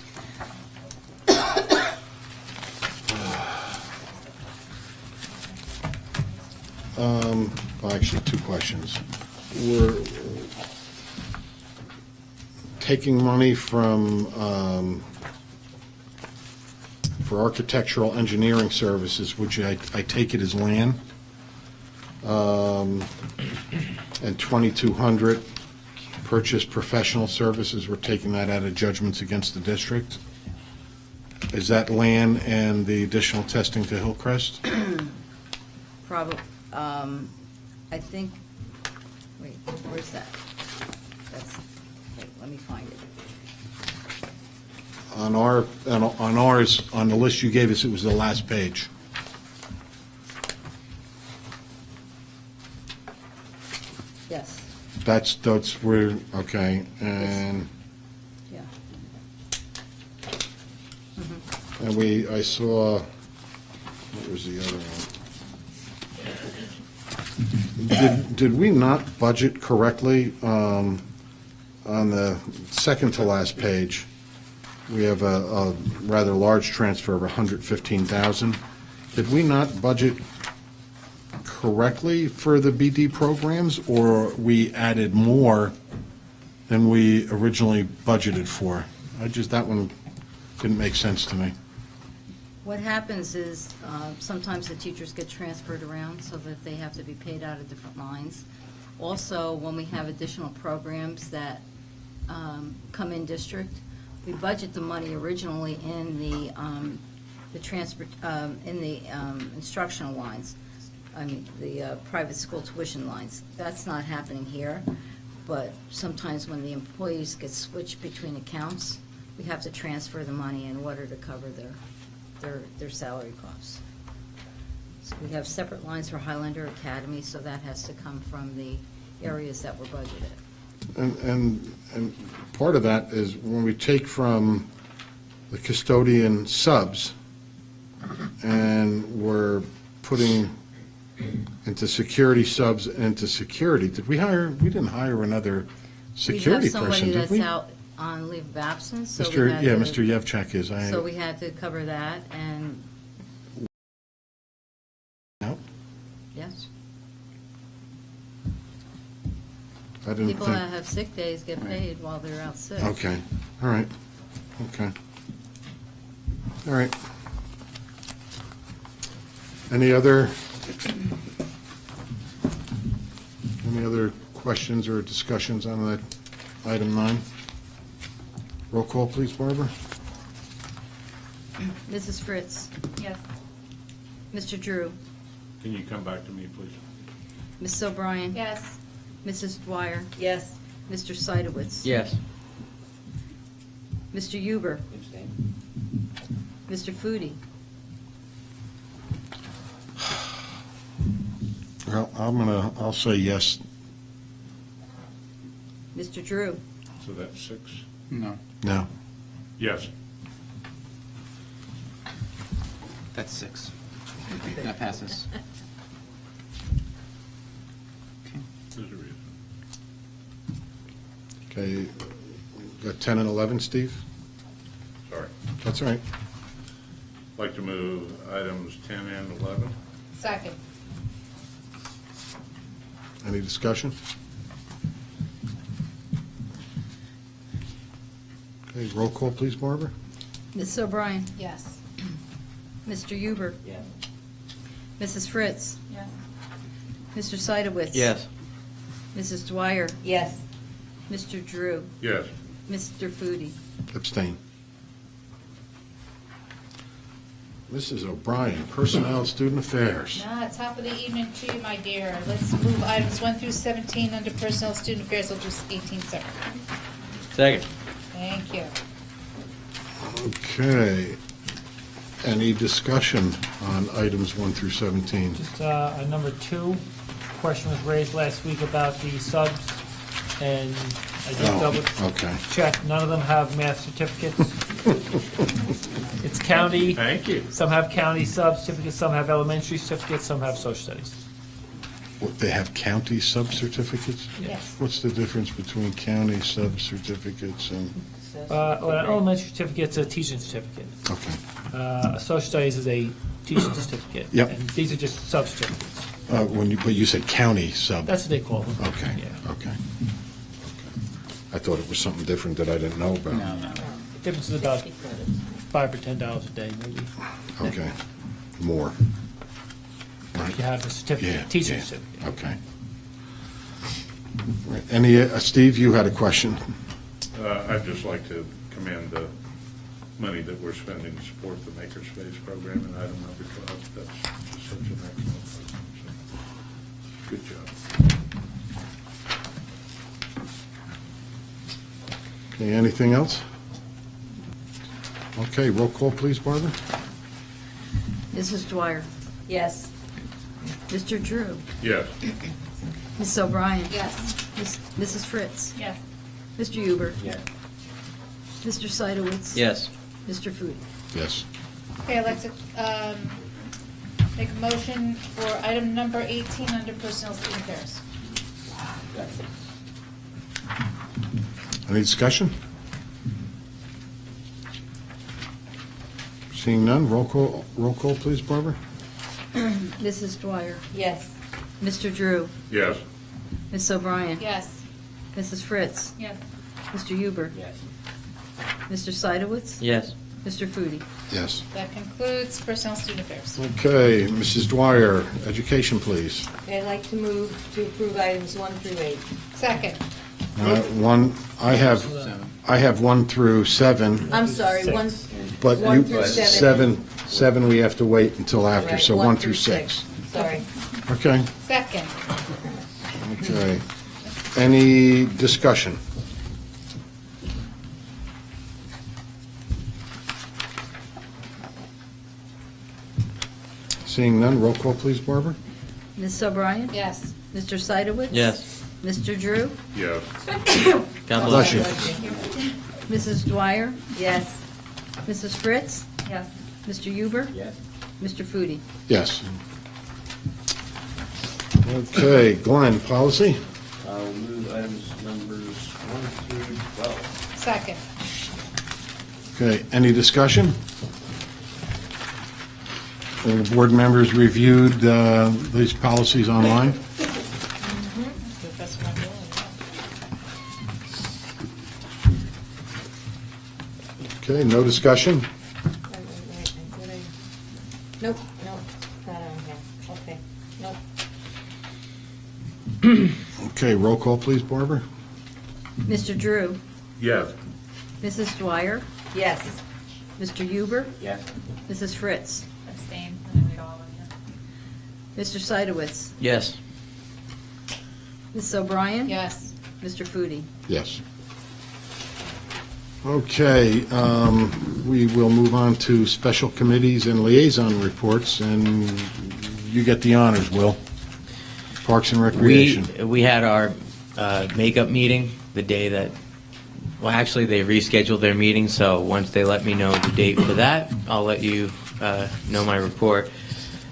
Well, actually, two questions. We're taking money from, for architectural engineering services, which I take it as land, and 2,200 purchase professional services, we're taking that out of judgments against the district. Is that land and the additional testing to Hillcrest? Probably, I think, wait, where's that? That's, wait, let me find it. On ours, on the list you gave us, it was the last page. Yes, That's where, okay, and, yeah. and I saw, what was the other one? Did we not budget correctly, on the second to last page? We have a rather large transfer of 115,000. Did we not budget correctly for the BD programs, or we added more than we originally budgeted for? That one didn't make sense to me. What happens is, sometimes the teachers get transferred around so that they have to be paid out of different lines. Also, when we have additional programs that come in district, we budget the money originally in the instructional lines, I mean, the private school tuition lines. That's not happening here, but sometimes when the employees get switched between accounts, we have to transfer the money in order to cover their salary costs. So we have separate lines for Highlander Academy, so that has to come from the areas that were budgeted. And part of that is when we take from the custodian subs and we're putting into security subs into security, we didn't hire another security person, We did have we? somebody that's out on leave of absence, so we Mr. had Yeah, to- Mr. Yevchak is. So we had to cover that, and, No, yes, I didn't people think. that have sick days get paid while they're out sick. Okay, all right, okay. All right. Any other questions or discussions on that item 9? Roll call, please, Barbara. Mrs. Fritz, Yes. Mr. Drew, Can you come back to me, please? Mrs. O'Brien. Yes. Mrs. Dwyer. Yes. Mr. Seidowitz. Yes. Mr. Huber. Abstain? Mr. Foodie. Well, I'll say yes. Mr. Drew. So that's 6. No, No. Yes. that's 6. That passes. There's a reason. Okay, got 10 and 11, Steve? Sorry. That's all right. I'd like to move items 10 and 11. Second. Any discussion? Okay, roll call, please, Barbara. Mrs. O'Brien. Yes. Mr. Huber. Yes. Mrs. Fritz. Yes. Mr. Seidowitz. Yes. Mrs. Dwyer. Yes. Mr. Drew. Yes. Mr. Foodie. Abstain. Mrs. O'Brien, Personnel and Student Affairs. Top of the evening to you, my dear. Let's move items 1 through 17 under Personnel Student Affairs. I'll do 18 separate. Second. Thank you. Okay. Any discussion on items 1 through 17? Just on number 2, question was raised last week about the subs, and I did double Okay. check. None of them have math certificates. It's county. Thank you. Some have county sub certificates, some have elementary certificates, some have social studies. What, they have county sub-certificates? Yes. What's the difference between county sub-certificates and, Well, an elementary certificate's a teaching certificate. okay. Social studies is a teaching certificate. Yep. And these are just sub certificates. But you said county sub. That's what they call them. Okay, Yeah. okay. I thought it was something different that I didn't know about. No. The difference is about $5 or $10 a day, maybe. Okay, more. If you have a certificate, teaching certificate. Okay. Right. Any, Steve, you had a question? I'd just like to commend the money that we're spending to support the Makerspace program in item number 12. That's just such an excellent program. So, good job. Okay, anything else? Okay, roll call, please, Barbara. Mrs. Dwyer. Yes. Mr. Drew. Yes. Mrs. O'Brien. Yes. Mrs. Fritz. Yes. Mr. Huber. Yes. Mr. Seidowitz. Yes. Mr. Foodie. Yes. Okay, I'd like to make a motion for item number 18 under Personnel Student Affairs. Any discussion? Seeing none, roll call, please, Barbara. Mrs. Dwyer. Yes. Mr. Drew. Yes. Ms. O'Brien. Yes. Mrs. Fritz. Yes. Mr. Huber. Yes. Mr. Seidowitz. Yes. Mr. Foodie. Yes. That concludes Personnel Student Affairs. Okay, Mrs. Dwyer, education, please. Okay, I'd like to move to approve items 1 through 8. Second. I have 1 through 7, I'm sorry, 1 but 1 through 7. 7 we have to wait until after, Right, so 1 through 6. Sorry. Okay, Second. okay. Any discussion? Seeing none, roll call, please, Barbara. Mrs. O'Brien. Yes. Mr. Seidowitz. Yes. Mr. Drew. Yes. God Bless bless you. you. Mrs. Dwyer. Yes. Mrs. Fritz. Yes. Mr. Huber. Yes. Mr. Foodie. Yes. Okay, Glenn, policy? I'll move items numbers 1 through 12. Second. Okay, any discussion? All the board members reviewed these policies online? Okay, no discussion? Nope, nope, not on here. Okay, nope. Okay, roll call, please, Barbara. Mr. Drew. Yes. Mrs. Dwyer. Yes. Mr. Huber. Yes. Mrs. Fritz. Abstain. I didn't read all of them Mr. Seidowitz? Yes. Ms. O'Brien? Yes. Mr. Foodie? Yes. Okay, we will move on to special committees and liaison reports, and you get the honors, Will. Parks and Recreation. We had our makeup meeting the day that, well, actually, they rescheduled their meeting, so once they let me know the date for that, I'll let you know my report.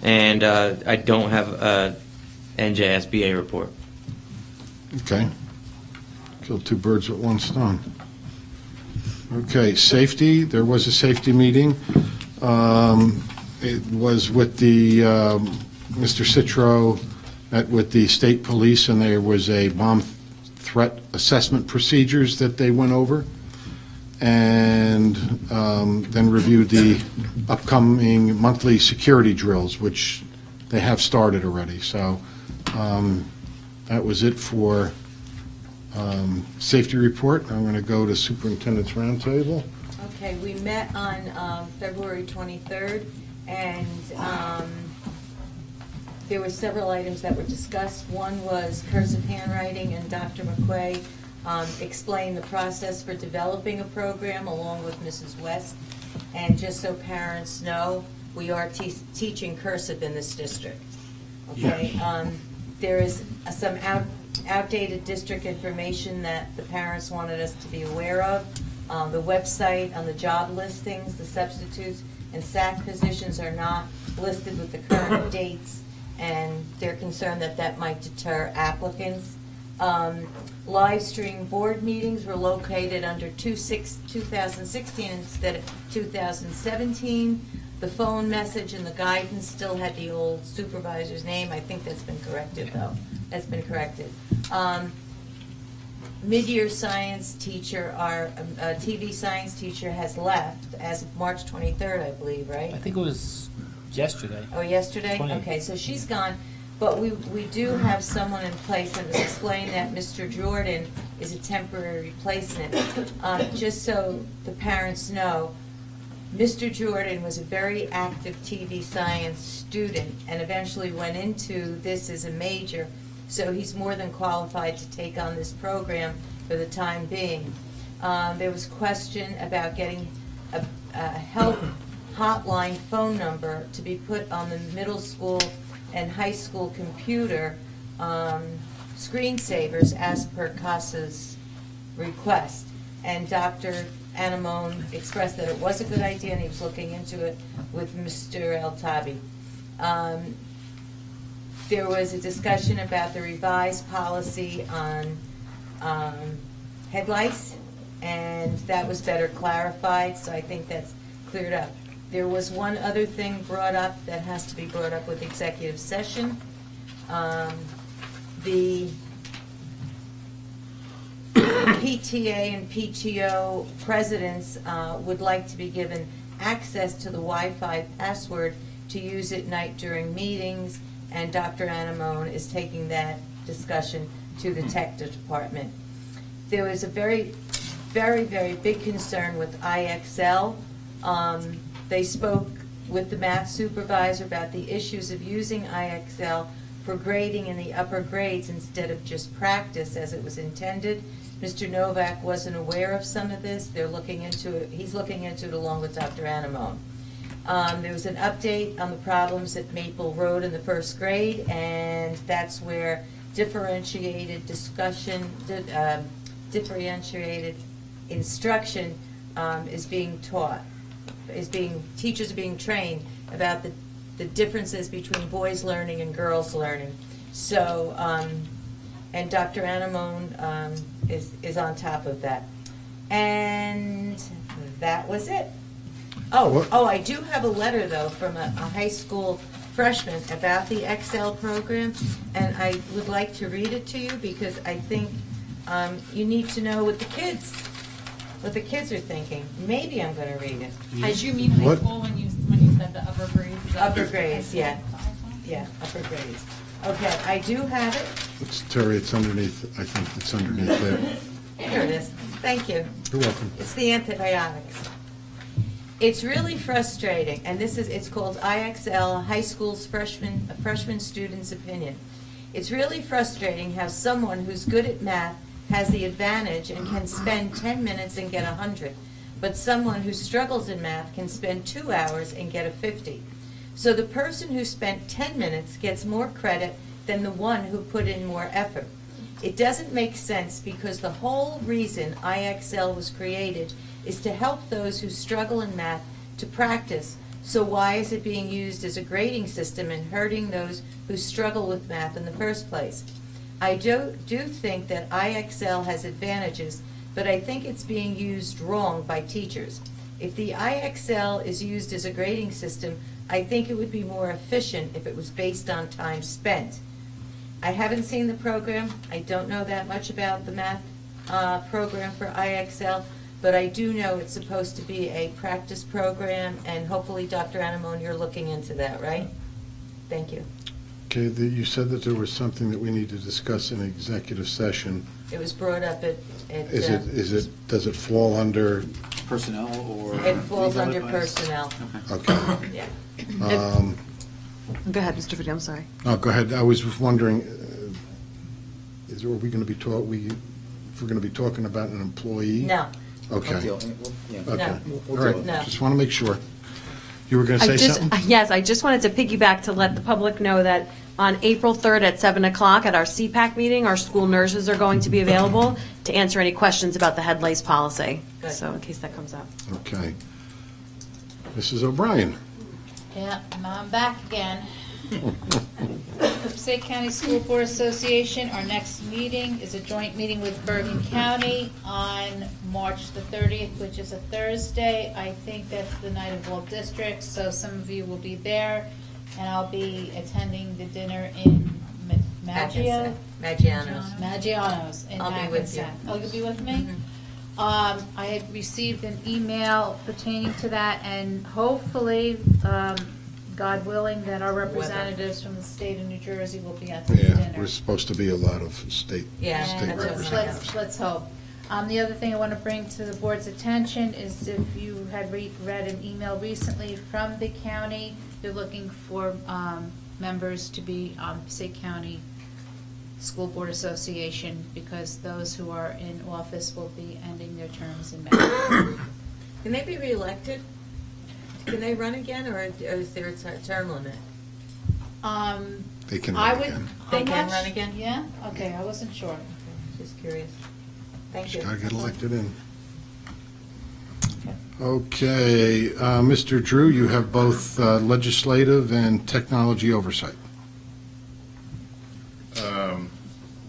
And I don't have a NJSBA report. Okay. Kill two birds with one stone. Okay, safety, there was a safety meeting. It was with the, Mr. Citro met with the state police, and there was a bomb threat assessment procedures that they went over, and then reviewed the upcoming monthly security drills, which they have started already. So that was it for safety report. I'm going to go to Superintendent's Roundtable. Okay, we met on February 23rd, and there were several items that were discussed. One was cursive handwriting, and Dr. McQuay explained the process for developing a program along with Mrs. West. And just so parents know, we are teaching cursive in this district. Okay, there is some outdated district information that the parents wanted us to be aware of. The website, on the job listings, the substitutes and SAC positions are not listed with the current dates, and they're concerned that that might deter applicants. Live stream board meetings were located under 2016 instead of 2017. The phone message and the guidance still had the old supervisor's name. I think that's been corrected, though. That's been corrected. Mid-year science teacher, our TV science teacher has left as of March 23rd, I believe, right? I think it was yesterday. Oh, yesterday? 20. Okay, so she's gone, but we do have someone in place, and it was explained that Mr. Jordan is a temporary replacement. Just so the parents know, Mr. Jordan was a very active TV science student and eventually went into this as a major, so he's more than qualified to take on this program for the time being. There was question about getting a help hotline phone number to be put on the middle school and high school computer screensavers as per CASA's request. And Dr. Anamone expressed that it was a good idea, and he was looking into it with Mr. El Tabi. There was a discussion about the revised policy on headlights, and that was better clarified, so I think that's cleared up. There was one other thing brought up that has to be brought up with executive session. The PTA and PTO presidents would like to be given access to the Wi-Fi password to use at night during meetings, and Dr. Anamone is taking that discussion to the tech department. There was a very, very, very big concern with IXL. They spoke with the math supervisor about the issues of using IXL for grading in the upper grades instead of just practice as it was intended. Mr. Novak wasn't aware of some of this. They're looking into it. He's looking into it along with Dr. Anamone. There was an update on the problems at Maple Road in the first grade, and that's where differentiated instruction is being taught. Teachers are being trained about the differences between boys learning and girls learning. So, and Dr. Anamone is on top of that. And that was it. Oh, I do have a letter, though, from a high school freshman about the Excel program, and I would like to read it to you because I think you need to know what the kids are thinking. Maybe I'm going to read it. As you mean high school when you said the upper grades? Upper grades, yeah. Yeah, upper grades. Okay, I do have it. It's Terry, it's underneath, I think it's underneath there. Here it is. Thank you. You're welcome. It's the antibiotics. It's really frustrating, and it's called IXL, High School's Freshman Student's Opinion. It's really frustrating how someone who's good at math has the advantage and can spend 10 minutes and get 100, but someone who struggles in math can spend 2 hours and get a 50. So the person who spent 10 minutes gets more credit than the one who put in more effort. It doesn't make sense because the whole reason IXL was created is to help those who struggle in math to practice. So why is it being used as a grading system and hurting those who struggle with math in the first place? I do think that IXL has advantages, but I think it's being used wrong by teachers. If the IXL is used as a grading system, I think it would be more efficient if it was based on time spent. I haven't seen the program. I don't know that much about the math program for IXL, but I do know it's supposed to be a practice program, and hopefully, Dr. Anamone, you're looking into that, right? Thank you. Okay, you said that there was something that we need to discuss in executive session. It was brought up at Does it fall under? Personnel or? It falls legal under advice? personnel. Okay. Yeah. Go ahead, Mr. Fiddy, I'm sorry. Oh, go ahead. I was wondering, if we're going to be talking about an employee? No. Okay. Yeah. Okay. No. All right. No. Just want to make sure. You were going to say something? Yes, I just wanted to piggyback to let the public know that on April 3rd at 7 o'clock at our CPAC meeting, our school nurses are going to be available to answer any questions about the head lice policy. Good. So in case that comes up. Okay. Mrs. O'Brien? Yeah, I'm back again. Passaic County School Board Association, our next meeting is a joint meeting with Bergen County on March the 30th, which is a Thursday. I think that's the night of all districts, so some of you will be there, and I'll be attending the dinner in Maggiano's in I'll be with you. Hackensack. Oh, you'll be with me? I had received an email pertaining to that, and hopefully, God willing, that our representatives from the state of New Jersey will be at the Yeah, dinner. we're supposed to be a lot of state Yeah, And representatives. let's hope. The other thing I want to bring to the board's attention is if you had read an email recently from the county, they're looking for members to be on Passaic County School Board Association, because those who are in office will be ending their terms in May. Can they be reelected? Can they run again, or is there a term limit? They can I run would. again. They can run again? Yeah? Okay, I wasn't sure. Just curious. Thank Just you. got to get elected in. Okay, Mr. Drew, you have both legislative and technology oversight.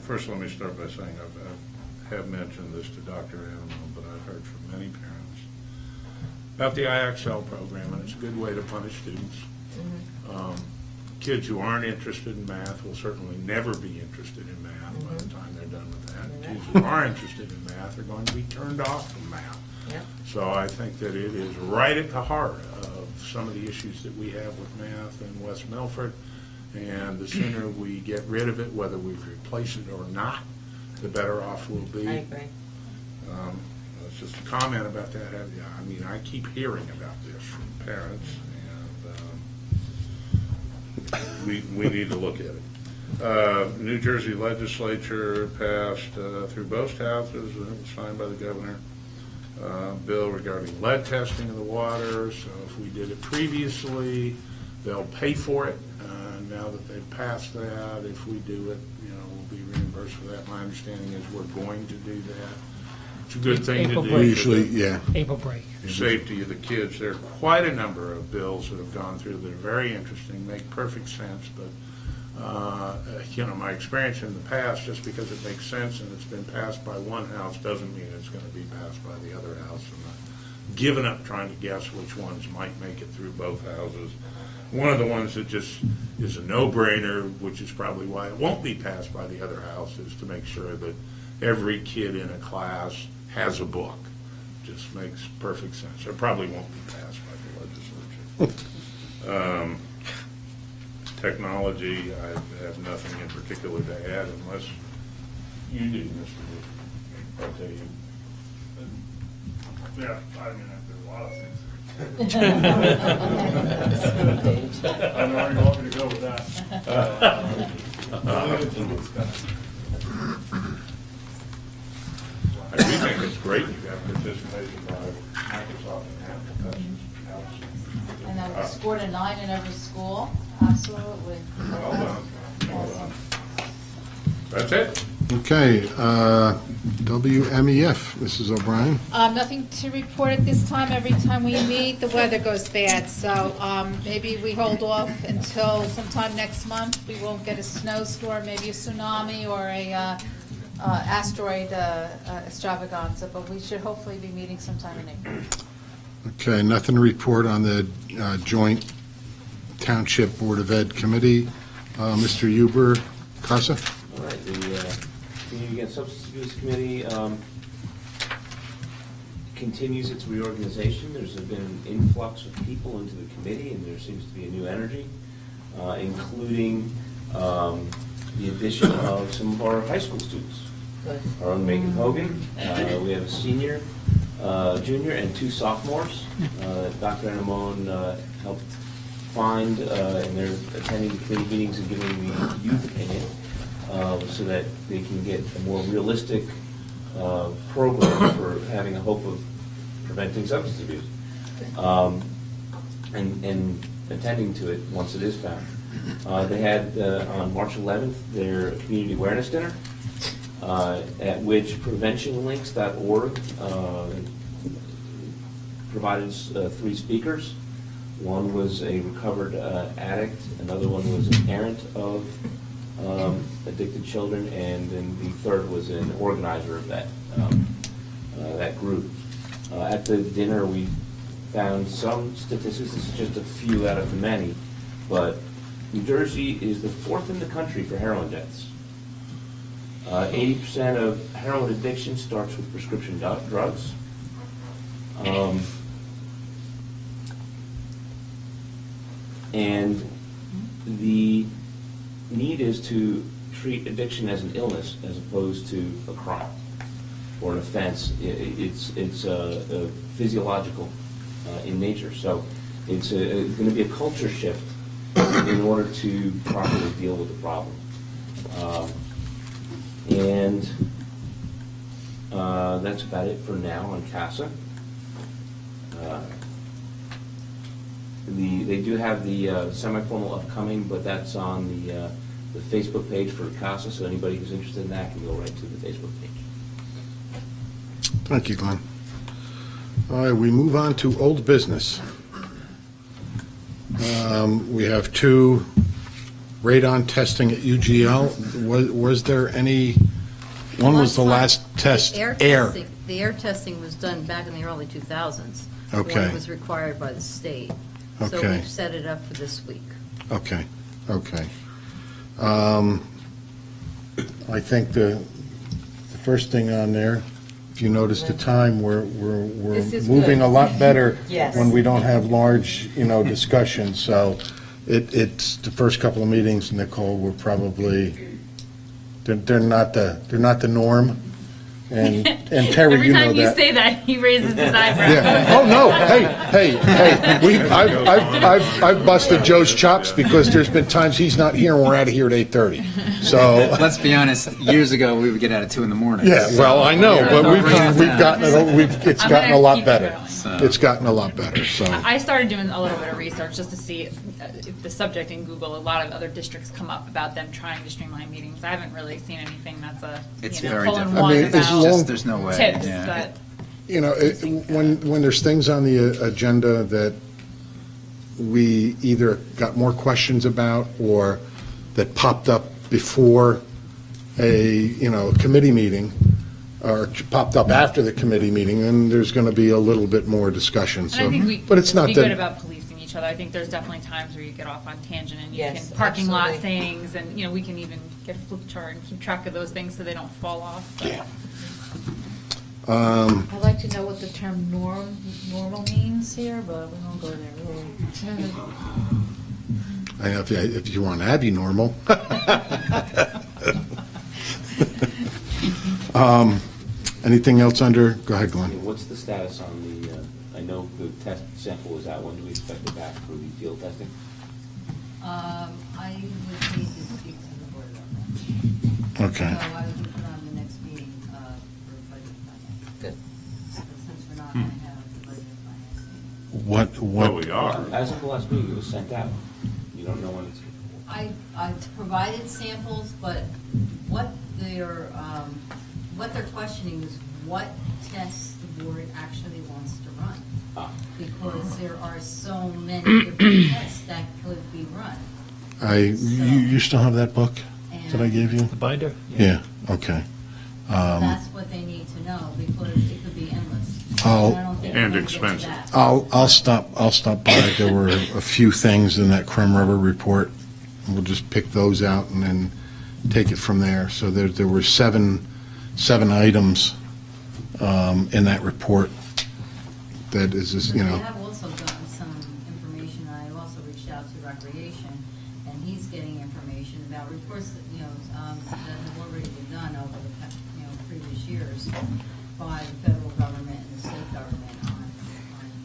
First, let me start by saying I have mentioned this to Dr. Animal, but I've heard from many parents about the IXL program, and it's a good way to punish students. Kids who aren't interested in math will certainly never be interested in math by the time they're done with that. Kids who are interested in math are going to be turned off from math. Yep. So I think that it is right at the heart of some of the issues that we have with math in West Milford. And the sooner we get rid of it, whether we replace it or not, the better off we'll be. I agree. It's just a comment about that. I mean, I keep hearing about this from parents, and we need to look at it. New Jersey legislature passed through both houses, and it was signed by the governor, bill regarding lead testing of the water. So if we did it previously, they'll pay for it. Now that they've passed that, if we do it, we'll be reimbursed for that. My understanding is we're going to do that. It's a good thing to do. Usually, yeah. April break. Safety of the kids. There are quite a number of bills that have gone through that are very interesting, make perfect sense, but my experience in the past, just because it makes sense and it's been passed by one house doesn't mean it's going to be passed by the other house. I'm not giving up trying to guess which ones might make it through both houses. One of the ones that just is a no-brainer, which is probably why it won't be passed by the other house, is to make sure that every kid in a class has a book. Just makes perfect sense. It probably won't be passed by the legislature. Technology, I have nothing in particular to add unless you do, Mr. Wood. I'll tell you. Yeah, I mean, there's a lot of things. I know where you want me to go with that. I do think it's great you have participation by Microsoft and Apple. And I scored a 9 in every school, absolutely. Well done. Well done. That's it. Okay, WMEF, Mrs. O'Brien. Nothing to report at this time. Every time we meet, the weather goes bad, so maybe we hold off until sometime next month. We won't get a snowstorm, maybe a tsunami or a asteroid extravaganza, but we should hopefully be meeting sometime in April. Okay, nothing to report on the joint Township Board of Ed Committee. Mr. Huber, CASA? All right, the Community Against Substance Abuse Committee continues its reorganization. There's been an influx of people into the committee, and there seems to be a new energy, including the addition of some of our high school students. Our own Megan Hogan. We have a senior, junior, and 2 sophomores. Dr. Anamone helped find, and they're attending the committee meetings and giving the youth opinion so that they can get a more realistic program for having a hope of preventing substance abuse and attending to it once it is found. They had on March 11th their community awareness dinner, at which preventionlinks.org provided 3 speakers. One was a recovered addict, another one was a parent of addicted children, and then the third was an organizer of that group. At the dinner, we found some statistics. This is just a few out of the many, but New Jersey is the 4th in the country for heroin deaths. 80% of heroin addiction starts with prescription drugs. And the need is to treat addiction as an illness as opposed to a crime or an offense. It's physiological in nature. So it's going to be a culture shift in order to properly deal with the problem. And that's about it for now on CASA. They do have the semi-formal upcoming, but that's on the Facebook page for CASA, so anybody who's interested in that can go right to the Facebook page. Thank you, Glenn. All right, we move on to old business. We have 2 radon testing at UGL. Was there any, one was the last test, air? The air testing was done back in the early 2000s. Okay. When it was required by the state. So Okay. we've set it up for this week. Okay, okay. I think the first thing on there, if you notice the time, we're This is moving good. a lot better Yes. when we don't have large, discussions. So it's the first couple of meetings, Nicole, were probably, they're not the norm. And Terry, Every you know time you that. say that, he raises his eyebrow. Yeah. Oh, no, hey, I've busted Joe's chops because there's been times he's not here and we're out of here at 8:30. So, Let's be honest, years ago, we would get out at 2 in the morning. yeah, well, I know, but We're bringing it we've down. gotten it, it's I'm gotten a gonna lot keep it better. going. It's gotten a lot better, so. I started doing a little bit of research just to see if the subject in Google, a lot of other districts come up about them trying to streamline meetings. I haven't really seen anything that's It's a very colon difficult. one I mean, as about long- There's no way. tips, yeah. but When there's things on the agenda that we either got more questions about or that popped up before a committee meeting, or popped up after the committee meeting, then there's going to be a little bit more discussion, and so. I think we But it's not be good that, about policing each other. I think there's definitely times where you get off on tangent and you Yes, can parking lot absolutely. things, and we can even get a flip chart and keep track of those things so they don't fall off. But Yeah. I'd like to know what the term normal means here, but we won't go there, really. I know if you want Abby normal. Anything else under, go ahead, Glenn. What's the status on the, I know the sample is out? When do we expect it back for the field testing? I would need to speak to the board about that. Okay. So I would put on the next meeting for budget finance. Good. But since we're not going to have the budget finance meeting. What, Well, we are. As of the last meeting, it was sent out. You don't know when it's. I provided samples, but what they're questioning is what tests the board actually wants to run. Because there are so many different tests that could be run. you still have that book that I gave you? The binder? Yeah, okay. That's what they need to know, because it could be endless. I'll- And I don't think And we're gonna get to expensive. that. I'll stop by. There were a few things in that Crum River report. We'll just pick those out and then take it from there. So there were seven items in that report that is, just, you But know. they have also gotten some information. I also reached out to Recreation, and he's getting information about reports that, that have already been done over the, previous years by the federal government and the state government on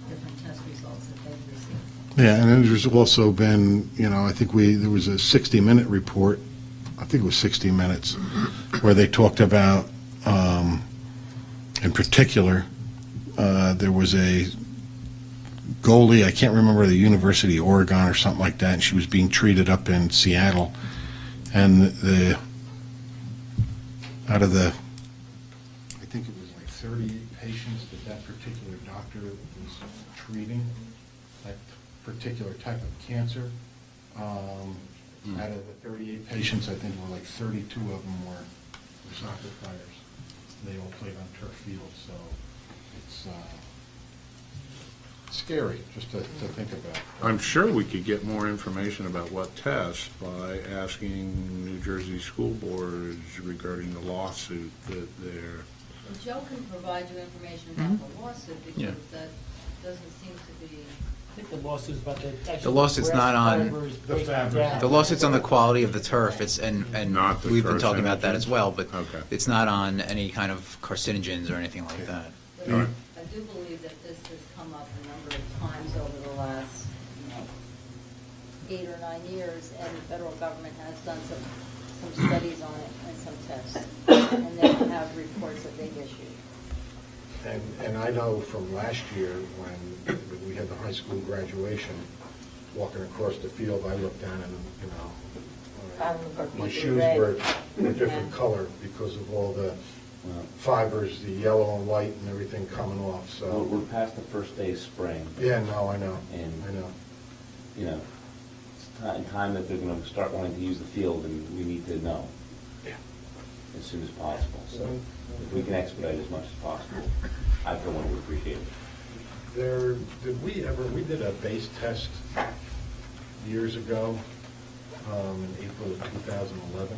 different test results that they've received. Yeah, and then there's also been, I think there was a 60-minute report, I think it was 60 Minutes, where they talked about, in particular, there was a goalie, I can't remember, the University of Oregon or something like that, and she was being treated up in Seattle. And out of the, I think it was like 38 patients that particular doctor was treating, that particular type of cancer. Out of the 38 patients, I think were like 32 of them were soccer players. They all played on turf fields, so it's scary just to think about. I'm sure we could get more information about what tests by asking New Jersey school boards regarding the lawsuit that they're. Well, Joe can provide you information about the lawsuit, Yeah. because that doesn't seem to be. I think the lawsuit's about the. The lawsuit's not on, the lawsuit's on the quality of the turf, and Not the we've been talking about that carcinogens? as well, but Okay. it's not on any kind of carcinogens or anything like that. But All right. I do believe that this has come up a number of times over the last, 8 or 9 years, and the federal government has done some studies on it and some tests. And they have reports that they've issued. And I know from last year, when we had the high school graduation, walking across the field, I looked down and, my shoes were a different color because of all the fibers, the yellow and white and everything coming off, so. We're past the first day of spring. Yeah, no, I know, And, I know. It's time that they're going to start wanting to use the field, and we need to know. Yeah. As soon as possible. So if we can expedite as much as possible, I for one would appreciate it. We did a base test years ago, in April of 2011,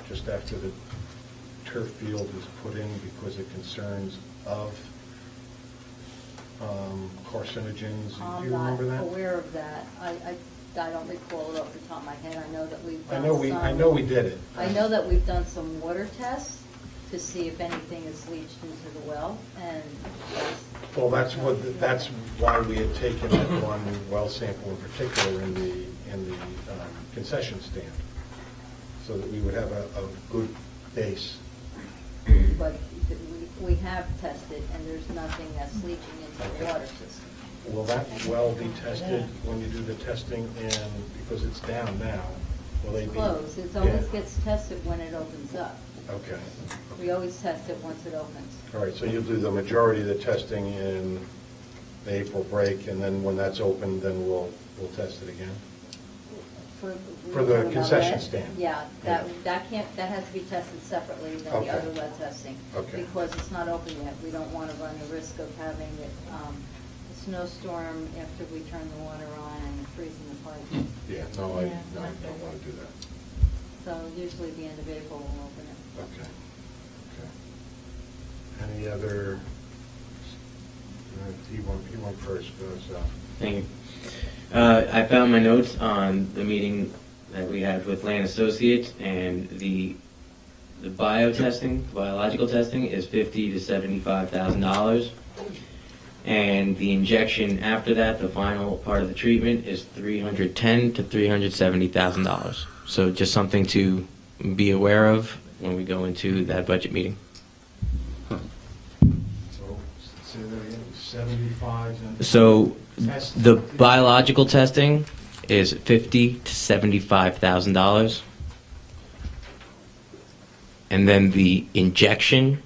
just after the turf field was put in because of concerns of carcinogens. Do you remember that? I'm not aware of that. I don't recall it off the top of my head. I know that we've done I know we did it. I know that we've done some water tests to see if anything is leached into the well, and Well, that's why we had taken that one well sample in particular in the concession stand, so that we would have a good base. but we have tested, and there's nothing that's leaching into the water system. Will that well be tested when you do the testing, and because it's down now, will they be? Closed. It always Yeah. gets tested when it opens up. Okay. We always test it once it opens. All right, so you'll do the majority of the testing in the April break, and then when that's open, then we'll test it again? For the concession stand? Yeah, that has to be tested separately than the Okay. other lead testing. Okay. Because it's not open yet. We don't want to run the risk of having a snowstorm after we turn the water on and freezing the pipe. Yeah, no, I don't want to do that. So usually the end of April we'll open it. Okay. Any other, he went first, so. Thank you. I found my notes on the meeting that we had with Land Associates, and the biological testing is $50,000 to $75,000. And the injection after that, the final part of the treatment, is $310,000 to $370,000. So just something to be aware of when we go into that budget meeting. So, say that again, 75 and... So the biological testing is $50,000 to $75,000. And then the injection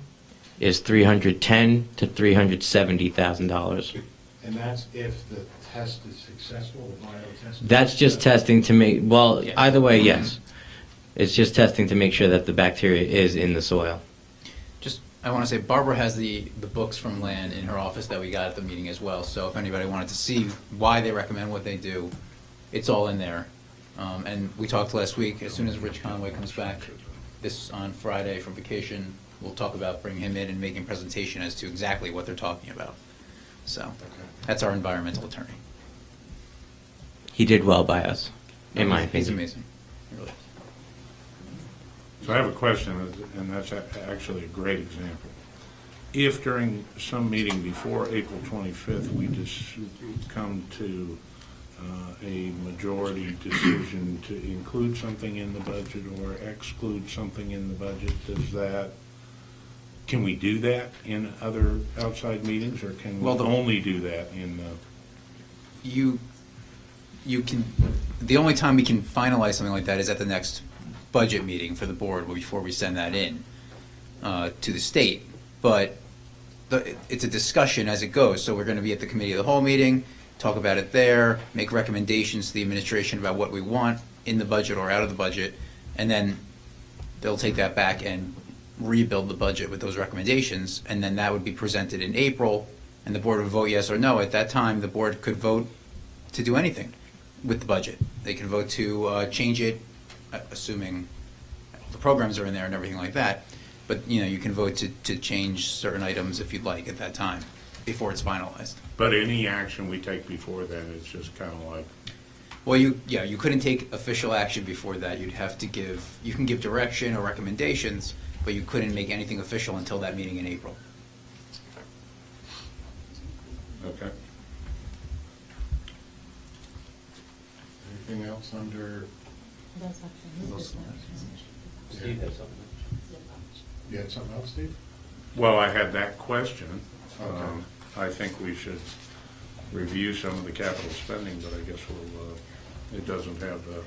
is $310,000 to $370,000. And that's if the test is successful, the biotest? That's just testing to make, well, either way, yes. It's just testing to make sure that the bacteria is in the soil. Just, I want to say Barbara has the books from Land in her office that we got at the meeting as well. So if anybody wanted to see why they recommend what they do, it's all in there. And we talked last week, as soon as Rich Conway comes back on Friday from vacation, we'll talk about bringing him in and making a presentation as to exactly what they're talking about. So that's our environmental attorney. He did well by us, in my opinion. He's amazing. Really. So I have a question, and that's actually a great example. If during some meeting before April 25th, we just come to a majority decision to include something in the budget or exclude something in the budget, can we do that in other outside meetings, or can we only do that in You can, the only time we can finalize something like that is at the next budget meeting for the board before we send that in to the state. But it's a discussion as it goes. So we're going to be at the committee of the whole meeting, talk about it there, make recommendations to the administration about what we want in the budget or out of the budget, and then they'll take that back and rebuild the budget with those recommendations, and then that would be presented in April, and the board would vote yes or no. At that time, the board could vote to do anything with the budget. They could vote to change it, assuming the programs are in there and everything like that. But you can vote to change certain items if you'd like at that time, before it's finalized. But any action we take before then is just kind of like... Well, you couldn't take official action before that. You can give direction or recommendations, but you couldn't make anything official until that meeting in April. Okay. Anything else under... Steve has something. You had something else, Steve? Well, I had that question. Okay. I think we should review some of the capital spending, but I guess it doesn't have the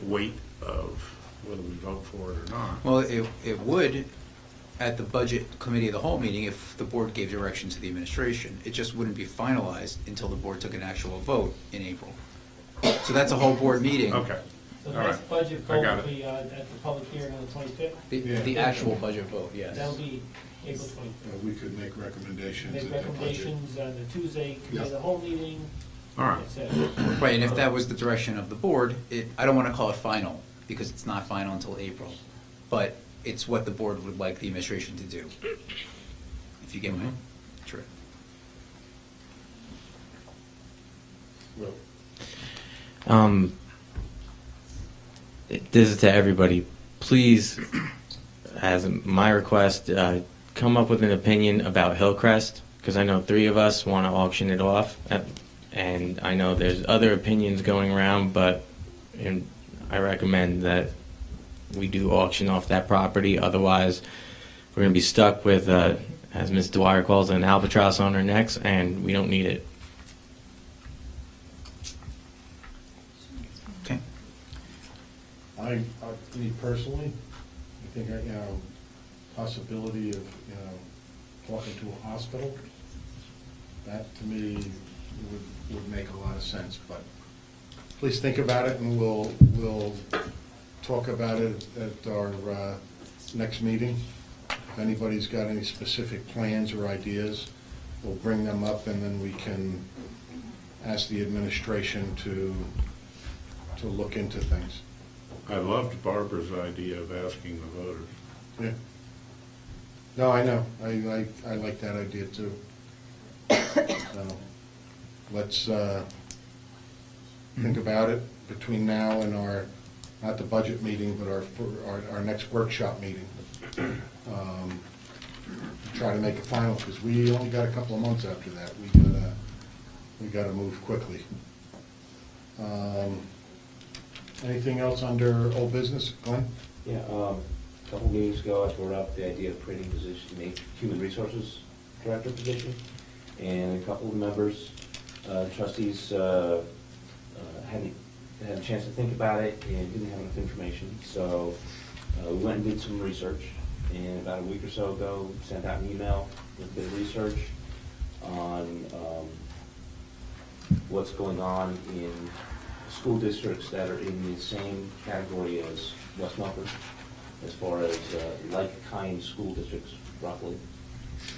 weight of whether we vote for it or not. Well, it would at the budget committee of the whole meeting if the board gave direction to the administration. It just wouldn't be finalized until the board took an actual vote in April. So that's a whole board meeting. Okay. So the All next right. budget I vote got will it. be at the public hearing on the 25th. The actual budget vote, yes. That'll be April 25th. We could make recommendations. Make at the budget. recommendations on the Tuesday, committee of Yeah. the whole meeting. All right. et cetera. Right, and if that was the direction of the board, I don't want to call it final, because it's not final until April. But it's what the board would like the administration to do. If you get my drift. Well, This is to everybody. Please, as my request, come up with an opinion about Hillcrest, because I know 3 of us want to auction it off, and I know there's other opinions going around, but I recommend that we do auction off that property. Otherwise, we're going to be stuck with, as Ms. Dwyer calls it, an albatross on our necks, and we don't need it. Okay. Me personally, I think, possibility of, talking to a hospital, that to me would make a lot of sense, but please think about it, and we'll talk about it at our next meeting. If anybody's got any specific plans or ideas, we'll bring them up, and then we can ask the administration to look into things. I loved Barbara's idea of asking the voters. Yeah. No, I know. I like that idea too. So, let's think about it between now and our, not the budget meeting, but our next workshop meeting. try to make it final, because we only got a couple of months after that. We gotta move quickly. Anything else under old business, Glenn? Yeah, a couple meetings ago, I brought up the idea of creating a position, make human resources director position, and a couple of members, trustees, hadn't had a chance to think about it and didn't have enough information. So we went and did some research, and about a week or so ago, sent out an email with a bit of research on what's going on in school districts that are in the same category as West Milford, as far as like-kind school districts, roughly.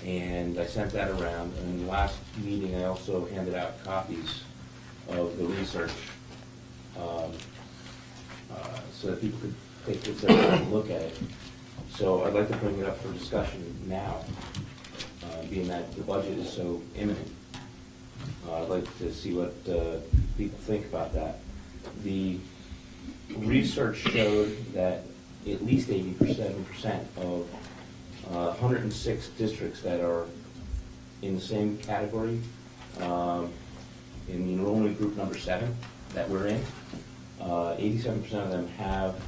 And I sent that around, and in the last meeting, I also handed out copies of the research so that people could take this and look at it. So I'd like to bring it up for discussion now, being that the budget is so imminent. I'd like to see what people think about that. The research showed that at least 87% of 106 districts that are in the same category, in the enrollment group number 7 that we're in, 87% of them have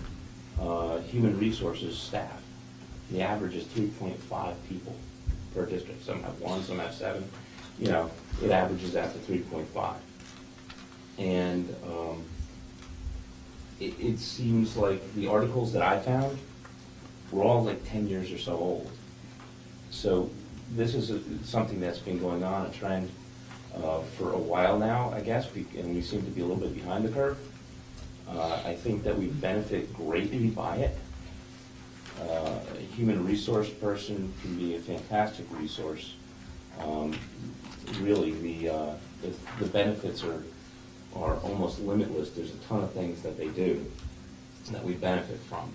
human resources staff. The average is 3.5 people per district. Some have 1, some have 7. You know, it averages out to 3.5. And it seems like the articles that I found were all like 10 years or so old. So this is something that's been going on, a trend for a while now, I guess, and we seem to be a little bit behind the curve. I think that we benefit greatly by it. A human resource person can be a fantastic resource. Really, the benefits are almost limitless. There's a ton of things that they do that we benefit from.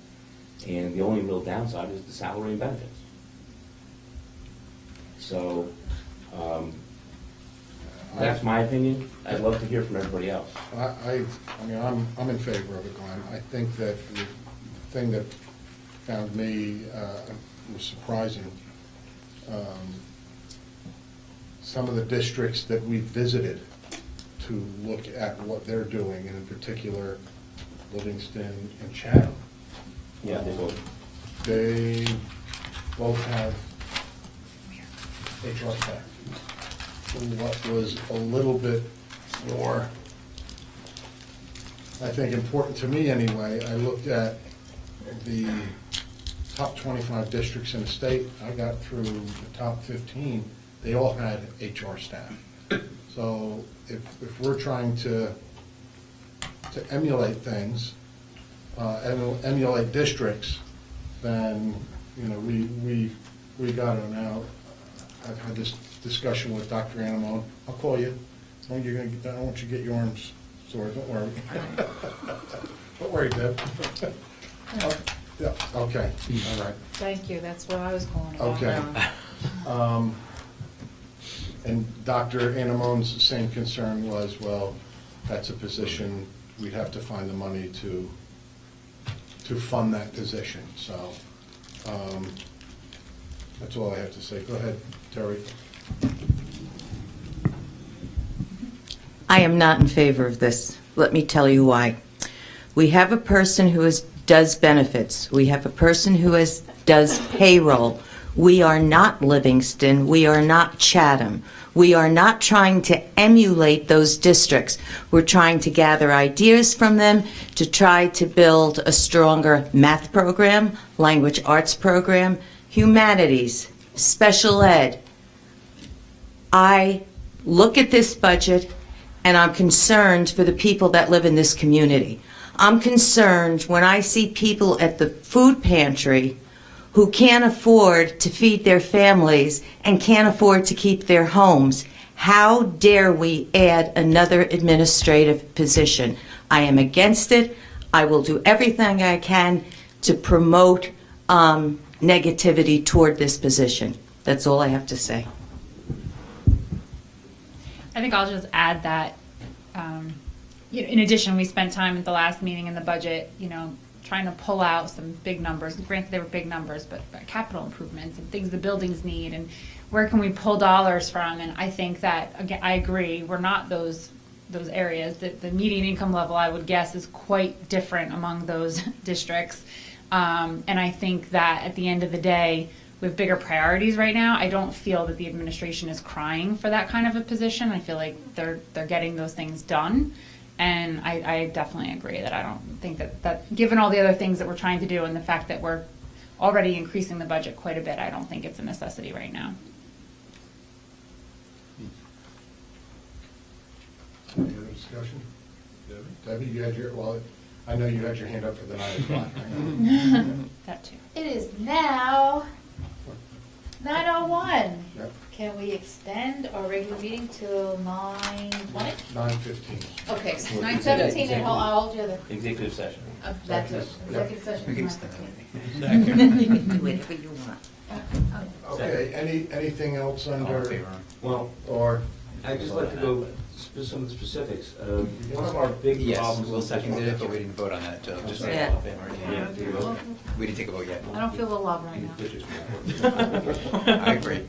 And the only real downside is the salary and benefits. So that's my opinion. I'd love to hear from everybody else. I mean, I'm in favor of it, Glenn. I think that the thing that found me was surprising, some of the districts that we visited to look at what they're doing, and in particular, Livingston and Chatham. Yeah, they both. They both have HR staff. What was a little bit more, I think, important to me anyway, I looked at the top 25 districts in the state. I got through the top 15. They all had HR staff. So if we're trying to emulate things, emulate districts, then, you know, we got it now. I've had this discussion with Dr. Anamone. I'll call you. I don't want you to get your arms sore. Don't worry. Don't worry, Deb. Yeah, okay, all right. Thank you, that's what I was calling about. Okay. And Dr. Anamone's same concern was, well, that's a position, we'd have to find the money to fund that position. So that's all I have to say. Go ahead, Terry. I am not in favor of this. Let me tell you why. We have a person who does benefits. We have a person who does payroll. We are not Livingston. We are not Chatham. We are not trying to emulate those districts. We're trying to gather ideas from them to try to build a stronger math program, language arts program, humanities, special ed. I look at this budget and I'm concerned for the people that live in this community. I'm concerned when I see people at the food pantry who can't afford to feed their families and can't afford to keep their homes. How dare we add another administrative position? I am against it. I will do everything I can to promote negativity toward this position. That's all I have to say. I think I'll just add that, in addition, we spent time at the last meeting in the budget, trying to pull out some big numbers. Granted, they were big numbers, but capital improvements and things the buildings need, and where can we pull dollars from? And I think that, again, I agree, we're not those areas. The median income level, I would guess, is quite different among those districts. And I think that at the end of the day, we have bigger priorities right now. I don't feel that the administration is crying for that kind of a position. I feel like they're getting those things done. And I definitely agree that I don't think that given all the other things that we're trying to do and the fact that we're already increasing the budget quite a bit, I don't think it's a necessity right now. Any other discussion? Debbie, you had I know you had your hand up for the 9 o'clock. That too. It is now 9:01. Yep. Can we extend our regular meeting till 9:20? 9:15. Okay, so 9:17, and I'll hold you the, Executive session. that's it, executive session. We can is extend 9:15. Do whatever you want. Okay, anything else All in under, favor? Well, or, I'd just like to go some of the specifics. One of our big Yes, problems. we'll second it, but we didn't vote on that, just say Yeah. all in favor. Yeah, take a vote. We didn't take a vote yet. I don't feel the love right now. Which is more important. I agree.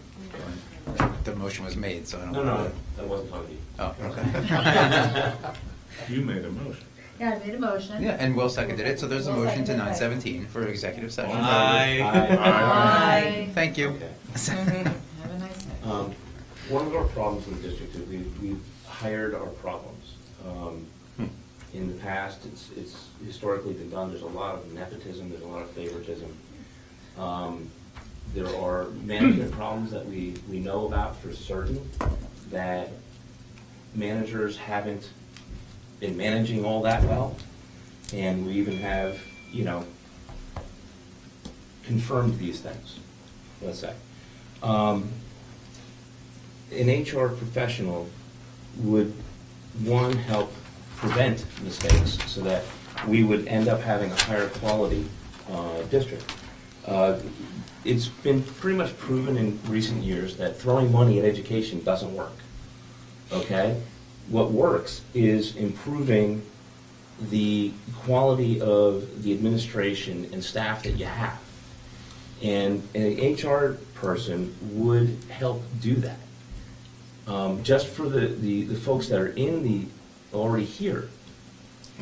The motion was made, so I don't. No, that wasn't talking to you. Oh, okay. You made a motion. Yeah, I made a motion. Yeah, and Will seconded it, so there's a Will motion to seconded it. 9:17 for executive session. Aye. Thank you. Okay. Have a nice day. One of our problems in the district is we've hired our problems. In the past, it's historically been done, there's a lot of nepotism, there's a lot of favoritism. There are management problems that we know about for certain, that managers haven't been managing all that well. And we even have, confirmed these things, let's say. An HR professional would, one, help prevent mistakes so that we would end up having a higher quality district. It's been pretty much proven in recent years that throwing money at education doesn't work, okay? What works is improving the quality of the administration and staff that you have. And an HR person would help do that. Just for the folks that are already here,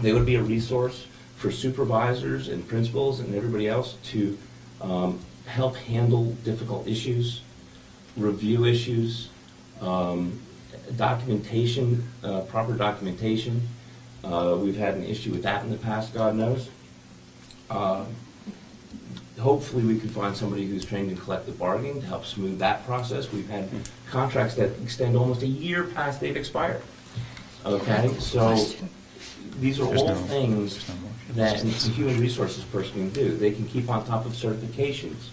they would be a resource for supervisors and principals and everybody else to help handle difficult issues, review issues, documentation, proper documentation. We've had an issue with that in the past, God knows. Hopefully we can find somebody who's trained in collective bargaining to help smooth that process. We've had contracts that extend almost a year past they've expired. Okay, so these are all things that a human resources person can do. They can keep on top of certifications.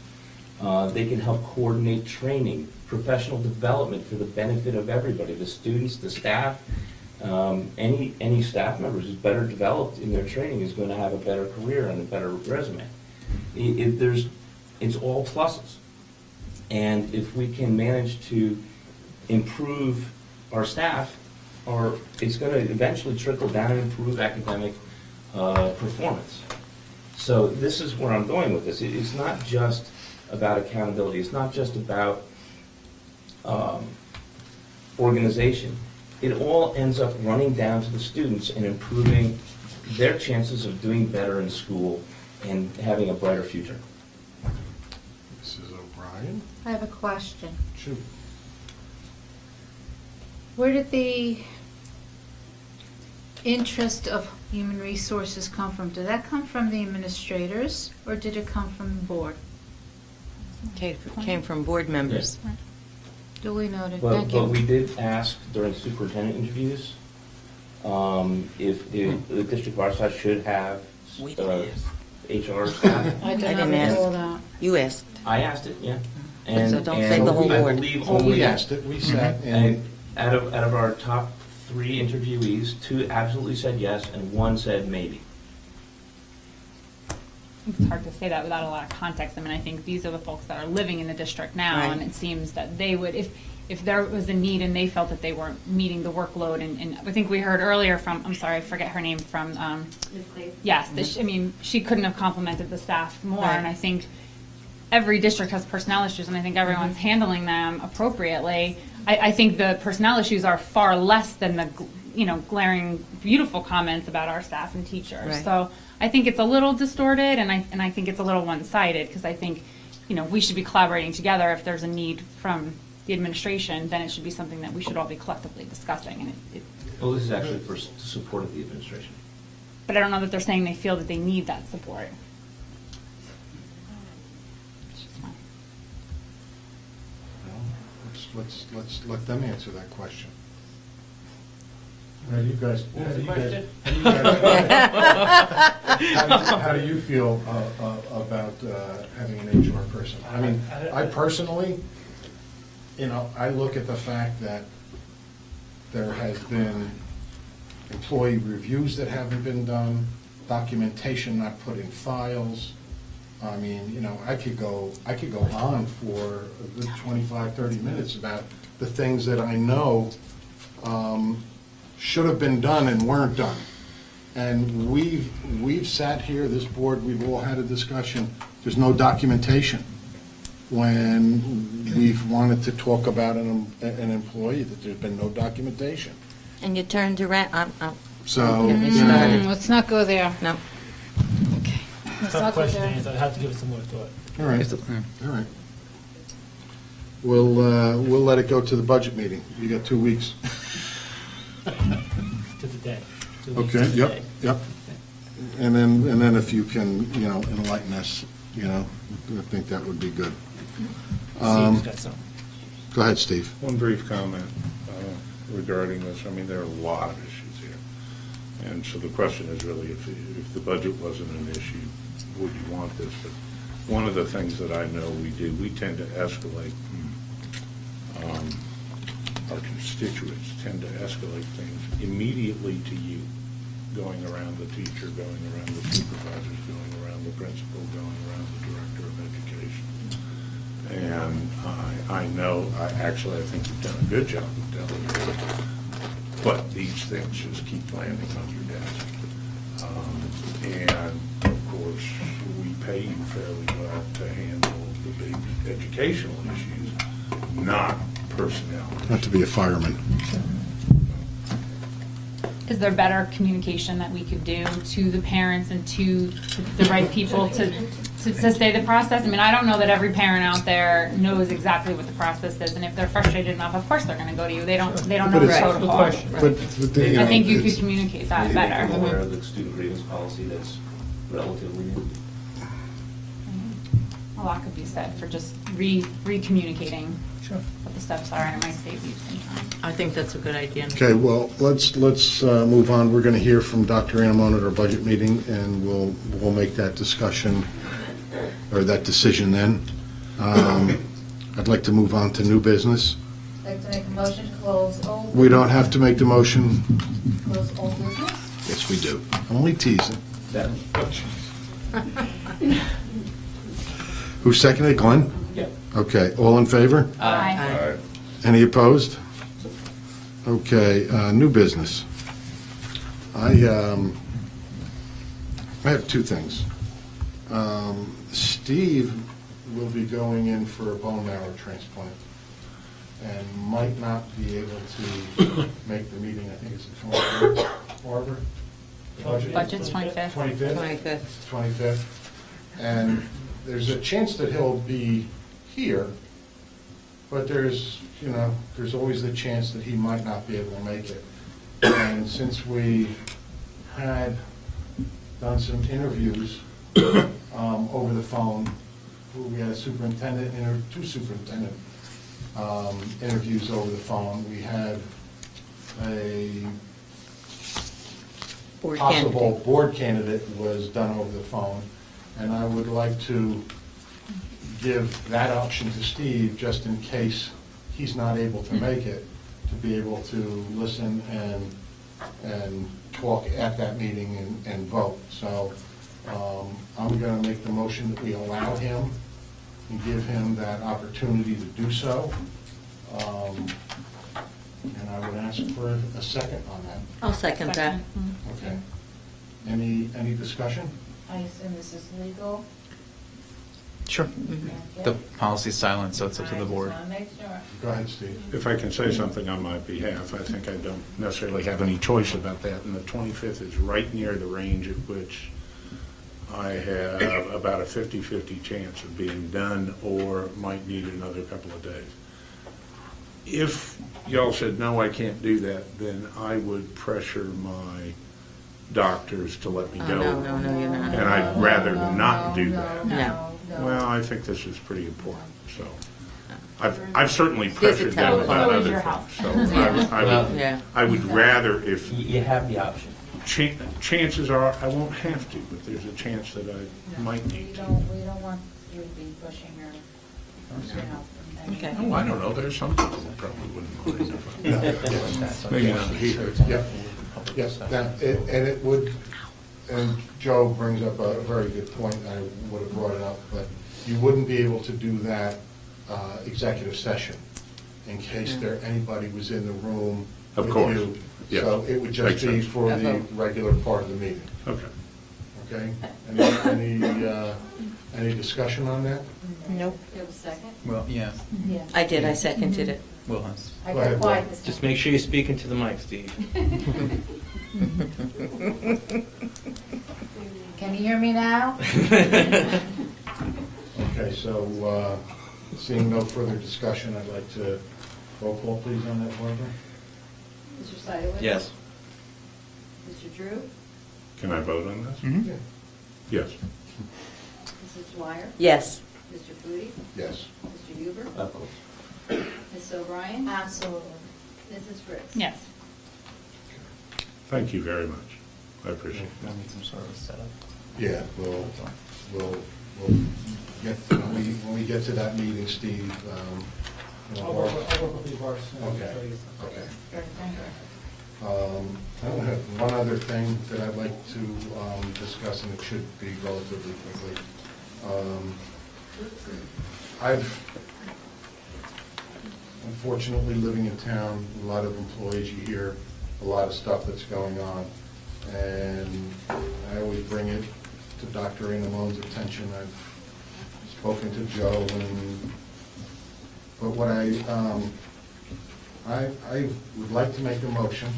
They can help coordinate training, professional development for the benefit of everybody, the students, the staff. Any staff members who's better developed in their training is going to have a better career and a better resume. It's all pluses. And if we can manage to improve our staff, it's going to eventually trickle down and improve academic performance. So this is where I'm going with this. It's not just about accountability. It's not just about organization. It all ends up running down to the students and improving their chances of doing better in school and having a brighter future. Mrs. O'Brien? I have a question. Shoot. Where did the interest of human resources come from? Did that come from the administrators, or did it come from the board? Came from board members. Duly noted, But thank you. we did ask during superintendent interviews if the district of our size should have HR staff. I didn't not ask. recall that. You asked. I asked it, yeah. And So don't say the whole I board. believe Oh, we only asked it, we sat and, out of our top 3 interviewees, 2 absolutely said yes and 1 said maybe. it's hard to say that without a lot of context. I mean, I think these are the folks that are living in the district now, Right. and it seems that they would, if there was a need and they felt that they weren't meeting the workload, and I think we heard earlier from, I'm sorry, I forget her name, from, yes, that she, I mean, she couldn't have complimented the staff more, Right. and I think every district has personnel issues, and I think everyone's handling them appropriately. I think the personnel issues are far less than the, glaring, beautiful comments about our staff and teachers. Right. So I think it's a little distorted, and I think it's a little one-sided, because I think, we should be collaborating together. If there's a need from the administration, then it should be something that we should all be collectively discussing. And Well, this is actually for support of the administration. but I don't know that they're saying they feel that they need that support. Let's let them answer that question. How do you guys, What was the question? how do you feel about having an HR person? I mean, I personally, I look at the fact that there has been employee reviews that haven't been done, documentation not put in files. I mean, I could go on for a good 25, 30 minutes about the things that I know should have been done and weren't done. And we've sat here, this board, we've all had a discussion, there's no documentation. When we've wanted to talk about an employee, that there's been no documentation. And you turned around, So, Get me you know, started. Let's not go there. No. Let's Tough not go question, there. Ann, so I'd have to give it some more thought. all right, all right. We'll let it go to the budget meeting. You got 2 weeks. To the day. 2 weeks to Okay, the yep, day. yep. And then if you can, enlighten us, I think that would be good. Steve's got some. Go ahead, Steve. One brief comment regarding this. I mean, there are a lot of issues here. And so the question is really, if the budget wasn't an issue, would you want this? But one of the things that I know we do, we tend to escalate, our constituents tend to escalate things immediately to you, going around the teacher, going around the supervisors, going around the principal, going around the director of education. And I know, I think you've done a good job of delegating, but these things just keep landing on your desk. And of course, we pay you fairly well to handle the big educational issues, not personnel. Not to be a fireman. Is there better communication that we could do to the parents and to the right people to say the process? I mean, I don't know that every parent out there knows exactly what the process is, and if they're frustrated enough, of course they're going to go to you. They don't know But the it's- protocol. question. But, I think you it's- could communicate that Maybe better. I'm aware of the student grievance policy that's relatively new. A lot could be said for just re-communicating what the steps are, and it might save you some time. I think that's a good idea. Okay, well, let's move on. We're going to hear from Dr. Anamone at our budget meeting, and we'll make that discussion, or that decision then. I'd like to move on to new business. I'd like to make a motion to close old. We don't have to make the motion. Close old business? Yes, we do. Only teasing. Who seconded? Glenn? Yep. Okay, all in favor? Aye. Any opposed? Okay, new business. I have two things. Steve will be going in for a bone marrow transplant and might not be able to make the meeting. I think it's the 23rd, Barbara? Budget's 25th. 25th? 25th. And there's a chance that he'll be here, but there's always the chance that he might not be able to make it. And since we had done some interviews over the phone, we had a superintendent, two superintendent interviews over the phone. We had a possible board candidate was done over the phone, and I would like to give that option to Steve, just in case he's not able to make it, to be able to listen and talk at that meeting and vote. So I'm going to make the motion that we allow him and give him that opportunity to do so. And I would ask for a second on that. I'll second that. Okay. Any discussion? I assume this is legal? Sure. The policy is silent, so it's up to the board. I just want to make sure. Go ahead, Steve. If I can say something on my behalf, I think I don't necessarily have any choice about that, and the 25th is right near the range at which I have about a 50-50 chance of being done or might need another couple of days. If y'all said, no, I can't do that, then I would pressure my doctors to let me go. No, you're not. And I'd rather not do that. No. Well, I think this is pretty important, so. I've certainly There's a pressured them about telephone. other things, so Yeah. I would rather if, You have the option. chances are I won't have to, but there's a chance that I might We need to. don't want you to be pushing your, Okay. Oh, I don't know, there's some people who probably wouldn't mind if I, maybe not here. Yep. Yes, now, and it would, and Joe brings up a very good point, I would have brought it up, but you wouldn't be able to do that executive session in case anybody was in the room Of with course, you. yes. So it would just Makes be sense. for the regular part of the meeting, Okay. okay? Any discussion on that? Nope. you have a second? Well, yeah. Yeah. I did, I seconded it. Will has. I Go ahead, got quiet this time. Just make sure you're speaking to the mic, Steve. Can you hear me now? Okay, so seeing no further discussion, I'd like to roll call please on that, Barbara? Mr. Sidowitz? Yes. Mr. Drew? Can I vote on this? Mhm. Yeah. Yes. Mrs. Dwyer? Yes. Mr. Foodie? Yes. Mr. Huber? Of course. Ms. O'Brien? Absolutely. Mrs. Fritz? Yes. Thank you very much. I appreciate it. We'll need some sort of setup. Yeah, we'll get, when we get to that meeting, Steve, I'll work with you, Boris. Okay. Okay. Good, thank you. I have one other thing that I'd like to discuss, and it should be relatively quickly. Unfortunately, living in town, a lot of employees, you hear a lot of stuff that's going on, and I always bring it to Dr. Inamone's attention. I've spoken to Joe, but what I would like to make a motion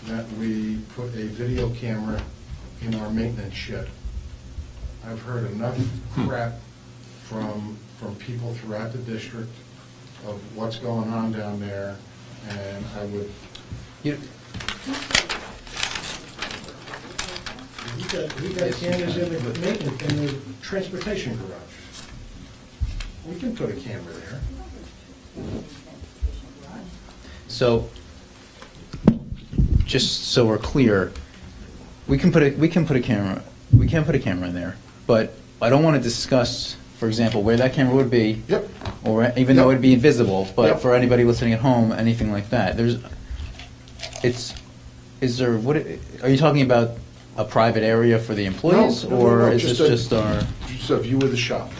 that we put a video camera in our maintenance shed. I've heard enough crap from people throughout the district of what's going on down there, and I would. We got cameras in the maintenance, in the transportation garage. We can put a camera there. So, just so we're clear, we can put a camera in there, but I don't want to discuss, for example, where that camera would be. Yep. Or even though it'd be invisible, but Yep. for anybody listening at home, anything like that. Are you talking about a private area for the employees, No, or is just this just our? Just a view of the shop.